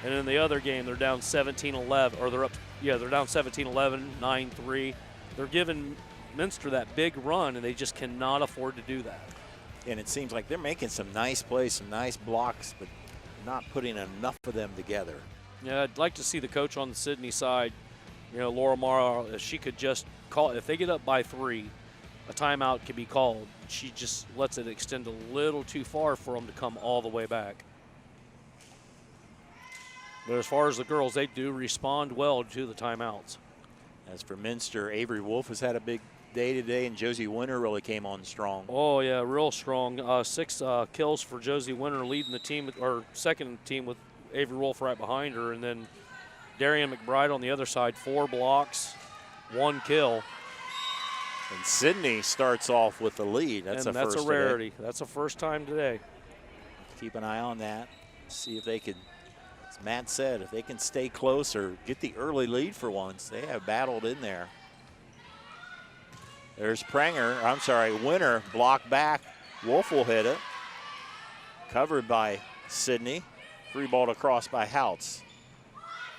And in the other game, they're down 17-11, or they're down 17-11, 9-3. They're giving Minster that big run, and they just cannot afford to do that. And it seems like they're making some nice plays, some nice blocks, but not putting enough of them together. Yeah, I'd like to see the coach on the Sidney side, Laura Mara, if she could just call, if they get up by 3, a timeout can be called. She just lets it extend a little too far for them to come all the way back. But as far as the girls, they do respond well to the timeouts. As for Minster, Avery Wolf has had a big day today, and Josie Winter really came on strong. Oh, yeah, real strong. 6 kills for Josie Winter, leading the team, or second team with Avery Wolf right behind her. And then Darian McBride on the other side, 4 blocks, 1 kill. And Sidney starts off with the lead. That's a rarity. Today. That's a first time today. Keep an eye on that. See if they can, as Matt said, if they can stay close or get the early lead for once. They have battled in there. There's Winter blocked back. Wolf will hit it. Covered by Sidney. Free ball across by Houts.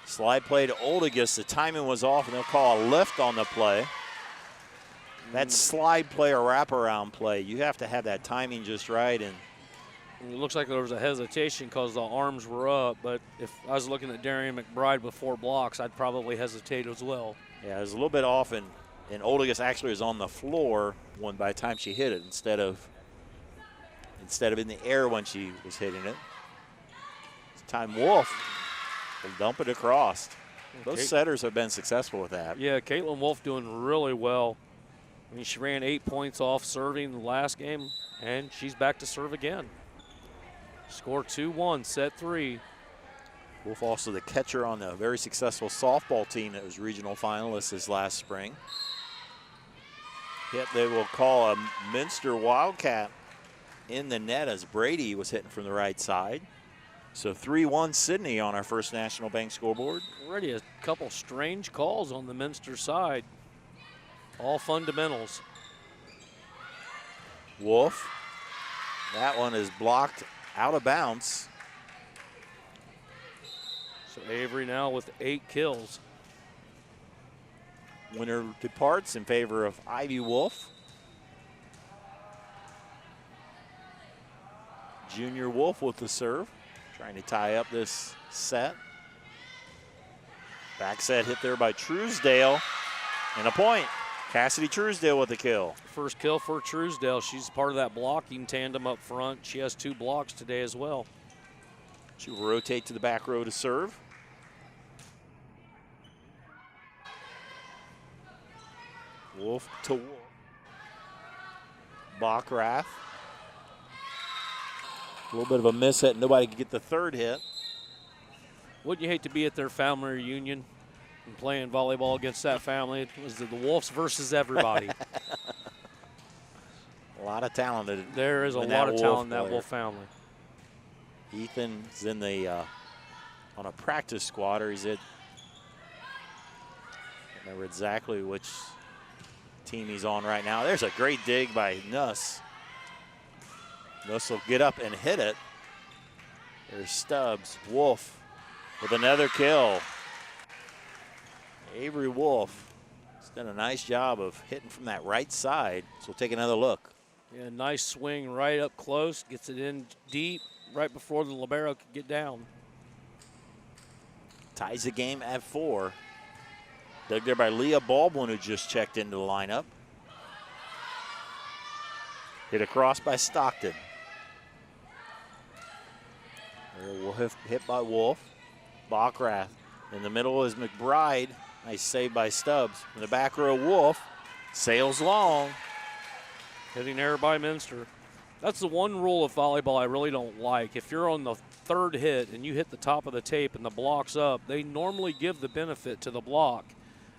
Slide play to Oldigus. The timing was off, and they'll call a lift on the play. That slide play or wraparound play, you have to have that timing just right. And it looks like there was a hesitation because the arms were up, but if I was looking at Darian McBride with 4 blocks, I'd probably hesitate as well. Yeah, it was a little bit off, and Oldigus actually was on the floor by the time she hit it instead of in the air when she was hitting it. This time Wolf will dump it across. Those setters have been successful with that. Yeah, Caitlin Wolf doing really well. I mean, she ran 8 points off serving the last game, and she's back to serve again. Score 2-1, set 3. Wolf also the catcher on the very successful softball team that was regional finalists this last spring. Yet they will call a Minster Wildcat in the net as Brady was hitting from the right side. So 3-1 Sidney on our First National Bank scoreboard. Already a couple strange calls on the Minster side. All fundamentals. Wolf, that one is blocked out of bounds. So Avery now with 8 kills. Winner departs in favor of Ivy Wolf. Junior Wolf with the serve, trying to tie up this set. Back set hit there by Truesdale, and a point. Cassidy Truesdale with the kill. First kill for Truesdale. She's part of that blocking tandem up front. She has 2 blocks today as well. She will rotate to the back row to serve. Wolf to Wolf. Bachrath. A little bit of a miss hit. Nobody could get the 3rd hit. Wouldn't you hate to be at their family reunion and playing volleyball against that family? It was the Wolves versus everybody. A lot of talent. There is a lot of talent in that Wolf family. Ethan's in the on a practice squad, or he's at, I don't remember exactly which team he's on right now. There's a great dig by Nuss. Nuss will get up and hit it. There's Stubbs. Wolf with another kill. Avery Wolf has done a nice job of hitting from that right side. So we'll take another look. Yeah, nice swing right up close. Gets it in deep right before the libero could get down. Ties the game at 4. Dug there by Leah Baldwin, who just checked into the lineup. Hit across by Stockton. Hit by Wolf. Bachrath. In the middle is McBride. Nice save by Stubbs. In the back row, Wolf sails long. Hitting error by Minster. That's the one rule of volleyball I really don't like. If you're on the 3rd hit and you hit the top of the tape and the block's up, they normally give the benefit to the block,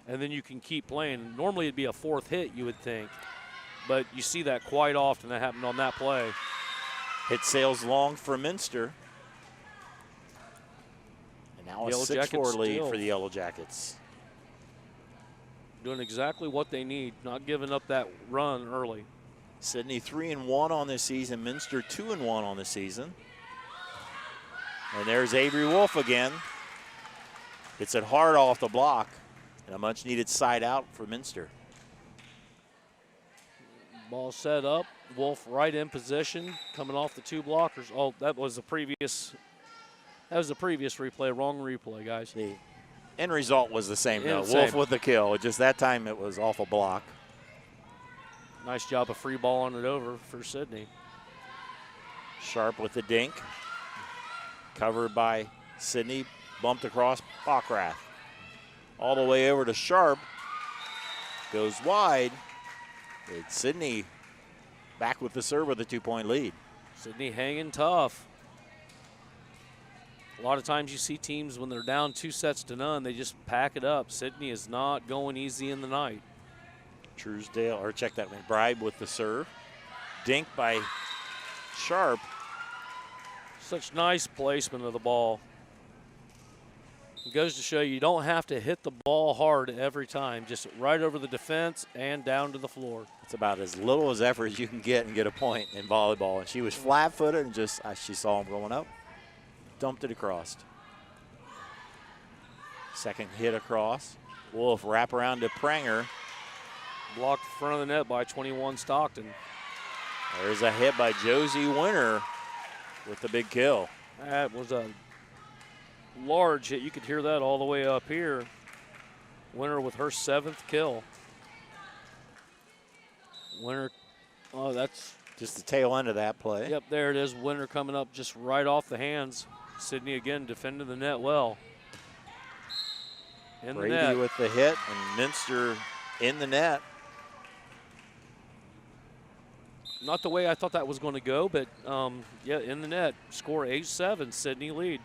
and then you can keep playing. Normally it'd be a 4th hit, you would think. but you see that quite often. That happened on that play. Hit sails long for Minster. And now a 6-4 lead for the Yellow Jackets. Doing exactly what they need, not giving up that run early. Sidney 3-1 on this season. Minster 2-1 on the season. And there's Avery Wolf again. It's it hard off the block. And a much needed side out for Minster. Ball set up. Wolf right in position, coming off the 2 blockers. Oh, that was the previous replay. Wrong replay, guys. The end result was the same, though. Same. Wolf with the kill. Just that time it was off a block. Nice job of free balling it over for Sidney. Sharp with the dink. Covered by Sidney. Bumped across Bockrath. All the way over to Sharp. Goes wide. It's Sidney back with the serve with a 2-point lead. Sidney hanging tough. A lot of times you see teams when they're down 2-0, they just pack it up. Sidney is not going easy in the night. Truesdale, or check that, McBride with the serve. Dink by Sharp. Such nice placement of the ball. It goes to show you don't have to hit the ball hard every time. Just right over the defense and down to the floor. It's about as little as effort as you can get and get a point in volleyball. And she was flat-footed and just, she saw him going up, dumped it across. Second hit across. Wolf wrap around to Pranger. Blocked in front of the net by 21 Stockton. There's a hit by Josie Winter with the big kill. That was a large hit. You could hear that all the way up here. Winter with her 7th kill. Winter, oh, that's just the tail end of that play. Yep, there it is. Winter coming up just right off the hands. Sidney again defending the net well. In Brady the net. with the hit and Minster in the net. Not the way I thought that was going to go, but yeah, in the net. Score 8-7, Sidney lead.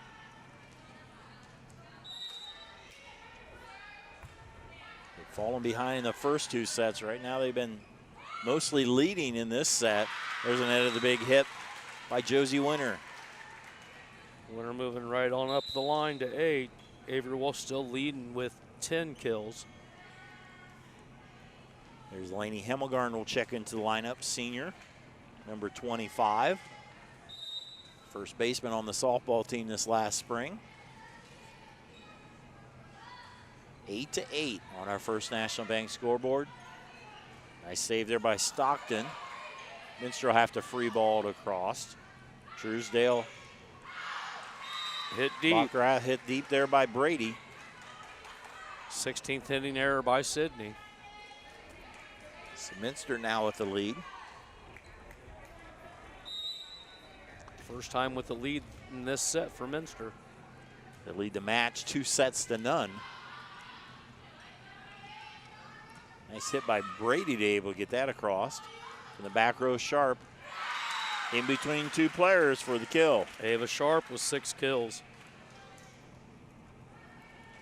They've fallen behind in the first 2 sets. Right now they've been mostly leading in this set. There's an end of the big hit by Josie Winter. Winter moving right on up the line to 8. Avery Wolf still leading with 10 kills. There's Lainey Hemmelgarn will check into the lineup, senior, number 25. First baseman on the softball team this last spring. 8-8 on our First National Bank scoreboard. Nice save there by Stockton. Minster will have to free ball it across. Truesdale hit deep. Baccarat hit deep there by Brady. 16th hitting error by Sidney. So Minster now with the lead. First time with the lead in this set for Minster. They lead the match 2-0. Nice hit by Brady to able to get that across. From the back row, Sharp in between 2 players for the kill. Ava Sharp with 6 kills.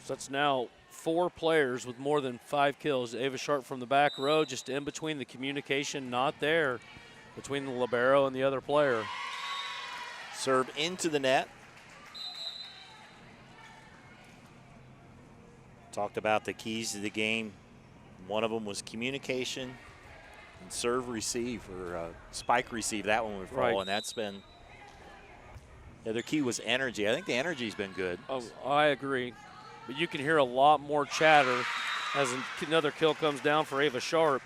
So that's now 4 players with more than 5 kills. Ava Sharp from the back row, just in between, the communication not there between the libero and the other player. Serve into the net. Talked about the keys to the game. One of them was communication and serve receive, or spike receive. That one would fall, Right. and that's been. The other key was energy. I think the energy's been good. Oh, I agree. But you can hear a lot more chatter as another kill comes down for Ava Sharp.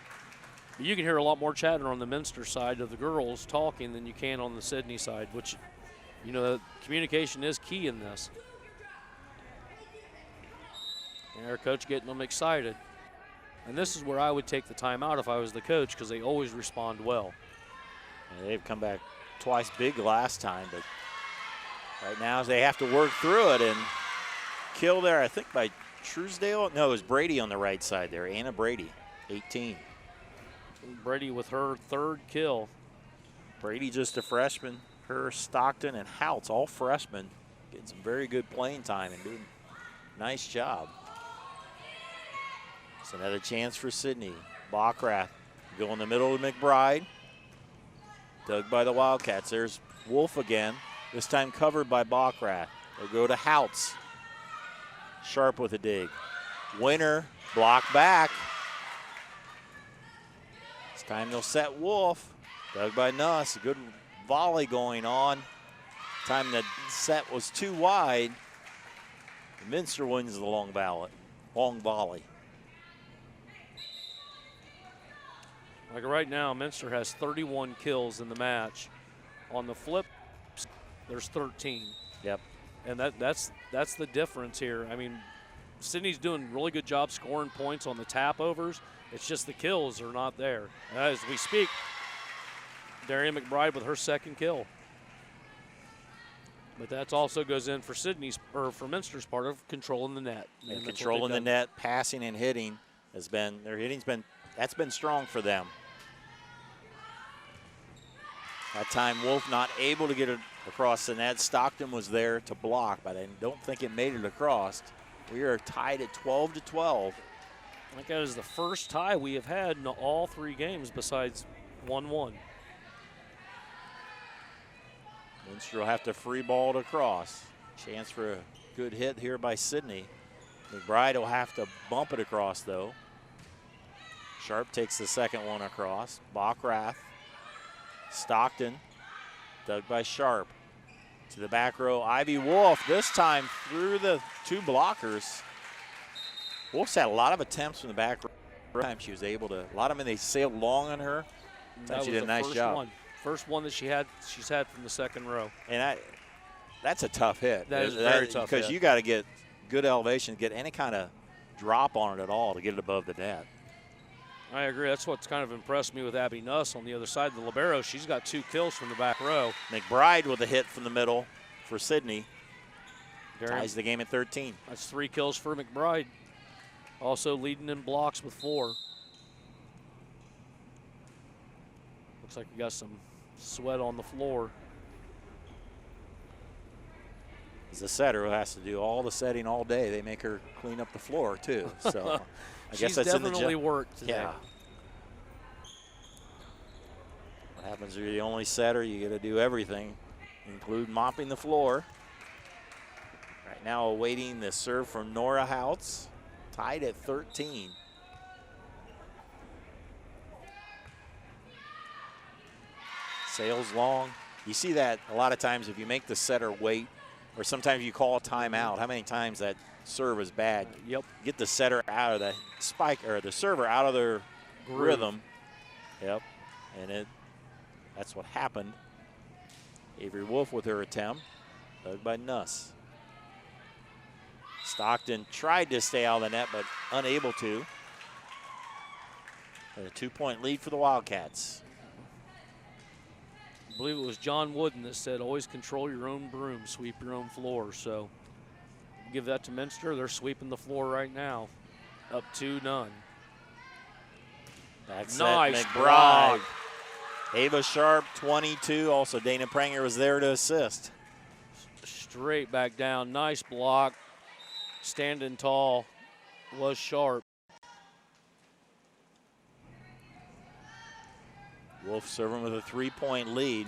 You can hear a lot more chatter on the Minster side of the girls talking than you can on the Sidney side, which, you know, communication is key in this. And our coach getting them excited. And this is where I would take the timeout if I was the coach, because they always respond well. Yeah, they've come back twice big last time, but right now they have to work through it. And kill there, I think, by Truesdale. No, it was Brady on the right side there. Anna Brady, 18. Brady with her 3rd kill. Brady just a freshman. Her, Stockton, and Houts, all freshmen, getting some very good playing time and doing a nice job. It's another chance for Sidney. Backrath Go in the middle to McBride. Dug by the Wildcats. There's Wolf again. This time covered by Bockrath. They'll go to Houts. Sharp with a dig. Winner, block back. This time they'll set Wolf. Dug by Nuss. A good volley going on. Time the set was too wide. Minster wins the long volley. Like right now, Minster has 31 kills in the match. On the flip, there's 13. Yep. And that's the difference here. I mean, Sidney's doing a really good job scoring points on the tap overs. It's just the kills are not there. As we speak, Darian McBride with her second kill. But that also goes in for for Minster's part of controlling the net. And controlling the net, passing and hitting that's been strong for them. That time Wolf not able to get it across the net. Stockton was there to block, but I don't think it made it across. We are tied at 12-12. I think that is the first tie we have had in all 3 games besides 1-1. Minster will have to free ball it across. Chance for a good hit here by Sidney. McBride will have to bump it across though. Sharp takes the second one across. Bockrath. Stockton. Dug by Sharp. To the back row, Ivy Wolf, this time through the 2 blockers. Wolf's had a lot of attempts from the back row. Time she was able to, a lot of them, they sailed long on her. She did a nice job. First one that she's had from the second row. And that's a tough hit. That is very tough because you got to get good elevation, get any kind of drop on it at all to get it above the net. I agree. That's what's kind of impressed me with Abby Nuss on the other side of the libero. She's got 2 kills from the back row. McBride with a hit from the middle for Sidney. Ties the game at 13. That's 3 kills for McBride. Also leading in blocks with 4. Looks like we got some sweat on the floor. As a setter who has to do all the setting all day, they make her clean up the floor too. So I guess that's definitely worked today. Yeah. What happens if you're the only setter? You got to do everything, include mopping the floor. Right now awaiting the serve from Nora Houts, tied at 13. Sails long. You see that a lot of times if you make the setter wait, or sometimes you call a timeout. How many times that serve is bad? Yep. Get the setter out of the spike, or the server out of their rhythm. Yep. And that's what happened. Avery Wolf with her attempt. Dug by Nuss. Stockton tried to stay out of the net, but unable to. And a 2-point lead for the Wildcats. I believe it was John Wooden that said, always control your own broom, sweep your own floor. So give that to Minster. They're sweeping the floor right now. Up 2-0. That's nice McBride. block. Ava Sharp, 22. Also, Dana Pranger was there to assist. Straight back down. Nice block. Standing tall was Sharp. Wolf serving with a 3-point lead.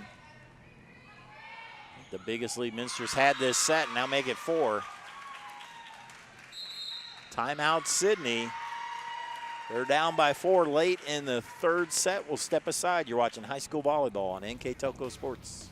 The biggest lead Minster's had this set, and now make it 4. Timeout Sidney. They're down by 4 late in the 3rd set. We'll step aside. You're watching high school volleyball on NKTelco Sports.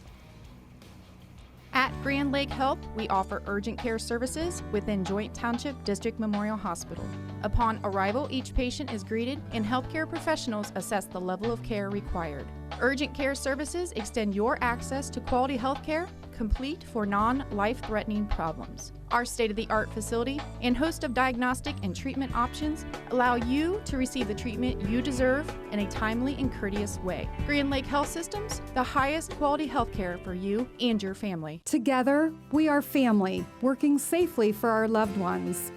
At Grand Lake Health, we offer urgent care services within Joint Township District Memorial Hospital. Upon arrival, each patient is greeted and healthcare professionals assess the level of care required. Urgent care services extend your access to quality health care, complete for non-life-threatening problems. Our state-of-the-art facility and host of diagnostic and treatment options allow you to receive the treatment you deserve in a timely and courteous way. Grand Lake Health Systems, the highest quality health care for you and your family. Together, we are family, working safely for our loved ones.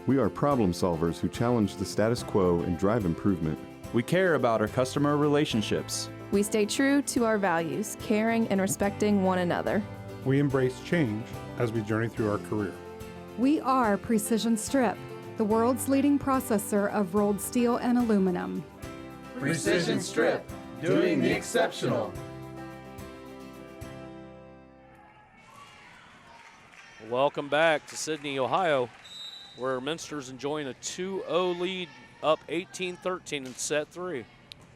We are problem solvers who challenge the status quo and drive improvement. We care about our customer relationships. We stay true to our values, caring and respecting one another. We embrace change as we journey through our career. We are Precision Strip, the world's leading processor of rolled steel and aluminum. Precision Strip, doing the exceptional. Welcome back to Sidney, Ohio, where Minster's enjoying a 2-0 lead, up 18-13 in set 3.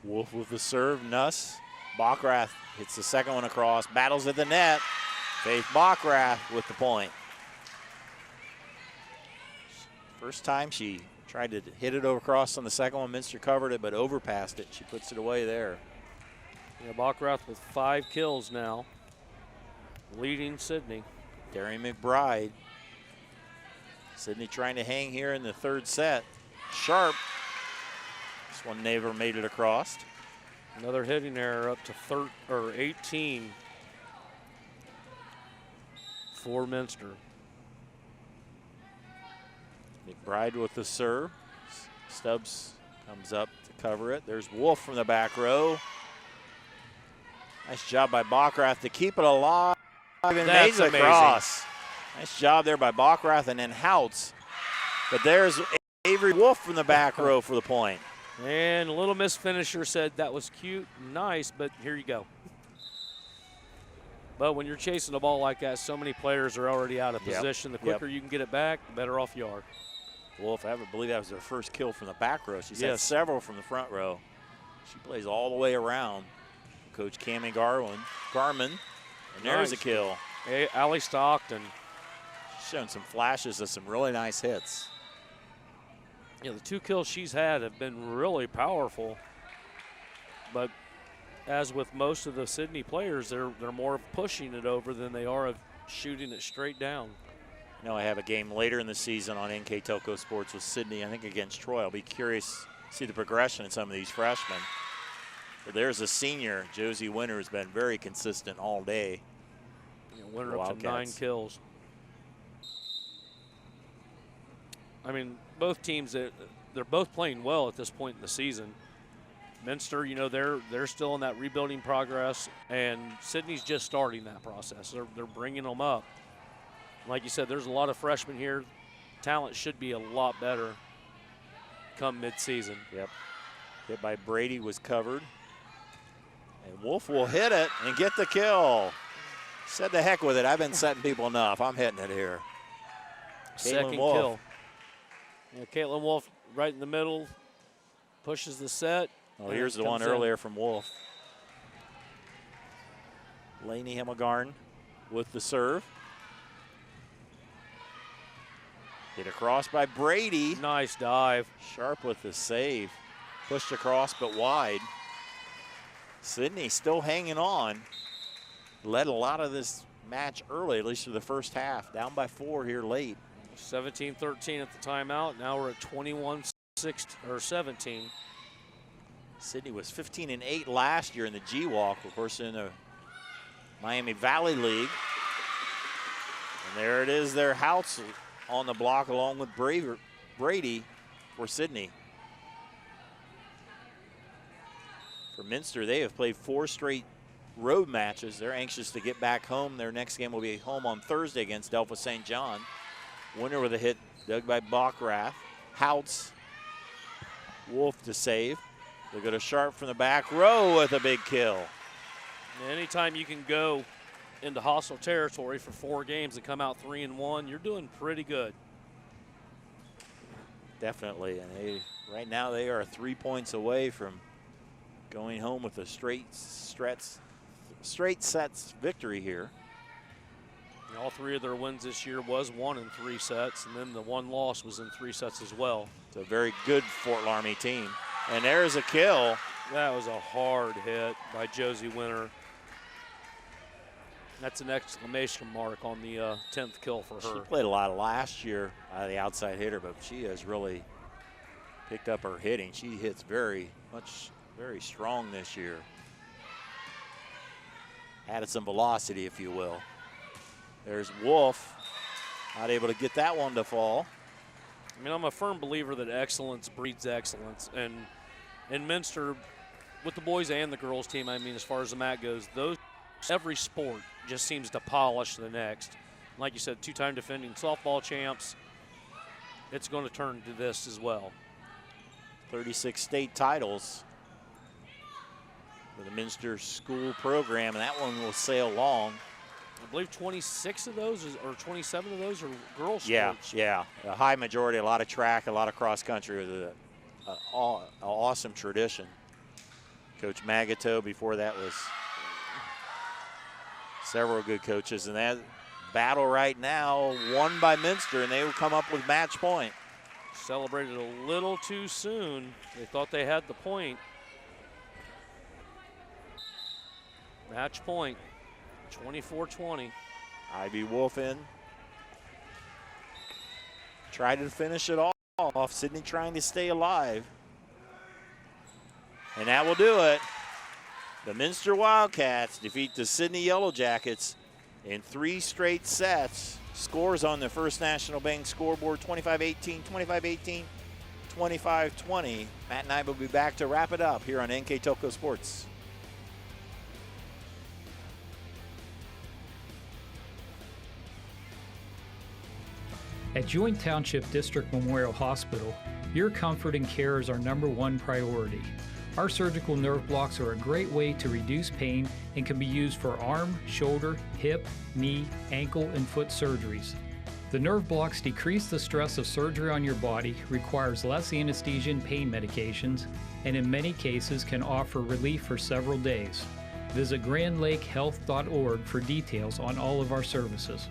Wolf with the serve, Nuss. Bockrath hits the second one across, battles at the net. Faith Bockrath with the point. First time she tried to hit it over across on the second one. Minster covered it, but overpassed it. She puts it away there. Yeah, Bockrath with 5 kills now, leading Sidney. Darian McBride. Sidney trying to hang here in the third set. Sharp. This one never made it across. Another hitting error, up to 18 for Minster. McBride with the serve. Stubbs comes up to cover it. There's Wolf from the back row. Nice job by Bockrath to keep it alive. And That's made it across. Nice job there by Bockrath and then Houts. But there's Avery Wolf from the back row for the point. And Little Miss Finisher said that was cute and nice, but here you go. But when you're chasing the ball like that, so many players are already out of position. The quicker you can get it back, the better off you are. Wolf, I believe that was her first kill from the back row. She's had several from the front row. She plays all the way around. Coach Cammie Garman. And there's a kill. Hey, Allie Stockton. She's shown some flashes of some really nice hits. Yeah, the 2 kills she's had have been really powerful. But as with most of the Sidney players, they're more of pushing it over than they are of shooting it straight down. You know, I have a game later in the season on NKTelco Sports with Sidney, I think against Troy. I'll be curious to see the progression in some of these freshmen. But there's a senior, Josie Winter, has been very consistent all day. Yeah, Winter up to 9 kills. I mean, both teams, they're both playing well at this point in the season. Minster, you know, they're still in that rebuilding progress, and Sidney's just starting that process. They're bringing them up. Like you said, there's a lot of freshmen here. Talent should be a lot better come mid-season. Yep. Hit by Brady was covered. And Wolf will hit it and get the kill. Said the heck with it. I've been setting people enough. I'm hitting it here. Second kill. Yeah, Caitlin Wolf right in the middle, pushes the set. Oh, here's the one earlier from Wolf. Lainey Hemmelgarn with the serve. Hit across by Brady. Nice dive. Sharp with the save. Pushed across but wide. Sidney still hanging on. Led a lot of this match early, at least for the first half. Down by 4 here late. 17-13 at the timeout. Now we're at 21-17. Sidney was 15-8 last year in the G-Walk, of course, in the Miami Valley League. And there it is, their house on the block along with Brady for Sidney. For Minster, they have played 4 straight road matches. They're anxious to get back home. Their next game will be home on Thursday against Delphos St. John. Winner with a hit dug by Bockrath. Houts, Wolf to save. They go to Sharp from the back row with a big kill. Anytime you can go into hostile territory for 4 games and come out 3-1, you're doing pretty good. Definitely, and right now they are 3 points away from going home with a straight sets victory here. All 3 of their wins this year was won in 3 sets, and then the 1 loss was in 3 sets as well. It's a very good Fort Laramie team. And there's a kill. That was a hard hit by Josie Winter. That's an exclamation mark on the 10th kill for her. She played a lot last year out of the outside hitter, but she has really picked up her hitting. She hits very strong this year. Added some velocity, if you will. There's Wolf, not able to get that one to fall. I mean, I'm a firm believer that excellence breeds excellence. And in Minster, with the boys and the girls team, I mean, as far as the mat goes, every sport just seems to polish the next. Like you said, 2-time defending softball champs. It's going to turn to this as well. 36 state titles. for the Minster school program, and that one will sail long. I believe 26 of those or 27 of those are girls sports. Yeah, a high majority, a lot of track, a lot of cross country. It was an awesome tradition. Coach Magato before that was several good coaches, and that battle right now won by Minster, and they will come up with match point. Celebrated a little too soon. They thought they had the point. Match point, 24-20. Ivy Wolf in. Tried to finish it off. Sidney trying to stay alive. And that will do it. The Minster Wildcats defeat the Sidney Yellow Jackets in 3 straight sets. Scores on the First National Bank scoreboard, 25-18, 25-18, 25-20. Matt and I will be back to wrap it up here on NKTelco Sports. At Joint Township District Memorial Hospital, your comfort and care is our #1 priority. Our surgical nerve blocks are a great way to reduce pain and can be used for arm, shoulder, hip, knee, ankle, and foot surgeries. The nerve blocks decrease the stress of surgery on your body, requires less anesthesia and pain medications, and in many cases can offer relief for several days. Visit grandlakehealth.org for details on all of our services.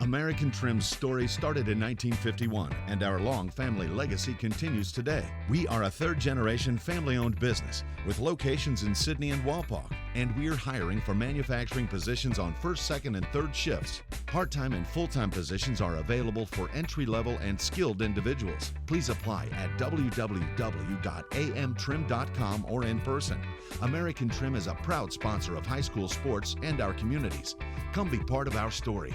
American Trim's story started in 1951, and our long family legacy continues today. We are a 3rd-generation family-owned business with locations in Sidney and Walpock, and we're hiring for manufacturing positions on 1st, 2nd, and 3rd shifts. Part-time and full-time positions are available for entry-level and skilled individuals. Please apply at www.amtrim.com or in person. American Trim is a proud sponsor of high school sports and our communities. Come be part of our story.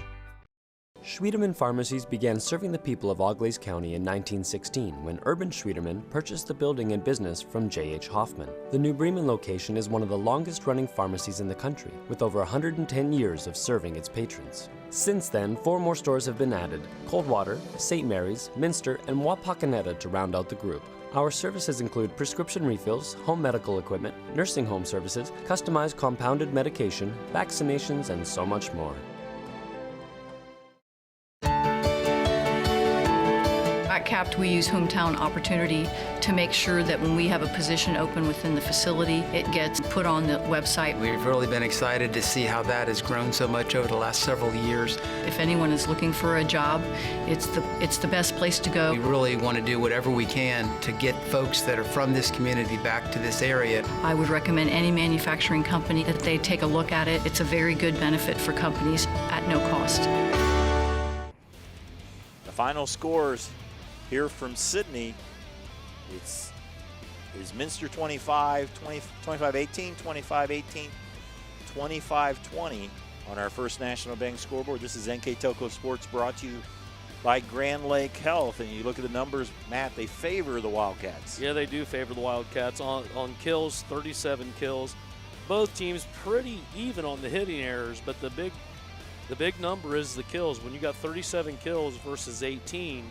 Schwiedemann Pharmacies began serving the people of Auglaize County in 1916 when Urban Schwiedemann purchased the building and business from J.H. Hoffman. The New Bremen location is one of the longest-running pharmacies in the country, with over 110 years of serving its patrons. Since then, 4 more stores have been added: Coldwater, St. Mary's, Minster, and Wapakoneta to round out the group. Our services include prescription refills, home medical equipment, nursing home services, customized compounded medication, vaccinations, and so much more. At CAPT, we use hometown opportunity to make sure that when we have a position open within the facility, it gets put on the website. We've really been excited to see how that has grown so much over the last several years. If anyone is looking for a job, it's the best place to go. We really want to do whatever we can to get folks that are from this community back to this area. I would recommend any manufacturing company that they take a look at it. It's a very good benefit for companies at no cost. The final scores here from Sidney, it's Minster 25, 25-18, 25-18, 25-20 on our First National Bank scoreboard. This is NKTelco Sports, brought to you by Grand Lake Health. And you look at the numbers, Matt, they favor the Wildcats. Yeah, they do favor the Wildcats. On kills, 37 kills. Both teams pretty even on the hitting errors, but the big number is the kills. When you got 37 kills versus 18.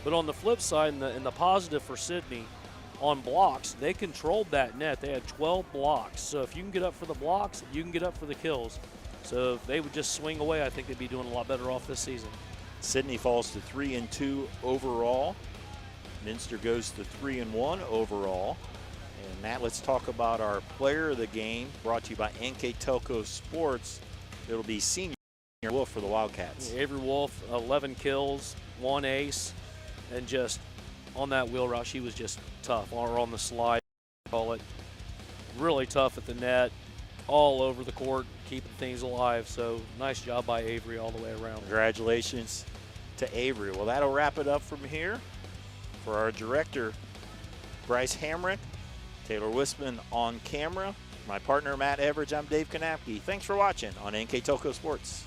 But on the flip side, and the positive for Sidney, on blocks, they controlled that net. They had 12 blocks. So if you can get up for the blocks, you can get up for the kills. So if they would just swing away, I think they'd be doing a lot better off this season. Sidney falls to 3-2 overall. Minster goes to 3-1 overall. And Matt, let's talk about our player of the game, brought to you by NKTelco Sports. It'll be senior Wolf for the Wildcats. Avery Wolf, 11 kills, 1 ace. And just on that wheel rush, he was just tough. Or on the slide, call it. Really tough at the net, all over the court, keeping things alive. So nice job by Avery all the way around. Congratulations to Avery. Well, that'll wrap it up from here. For our director, Bryce Hamrick, Taylor Wisman on camera, my partner, Matt Everidge, I'm Dave Kanapke. Thanks for watching on NKTelco Sports.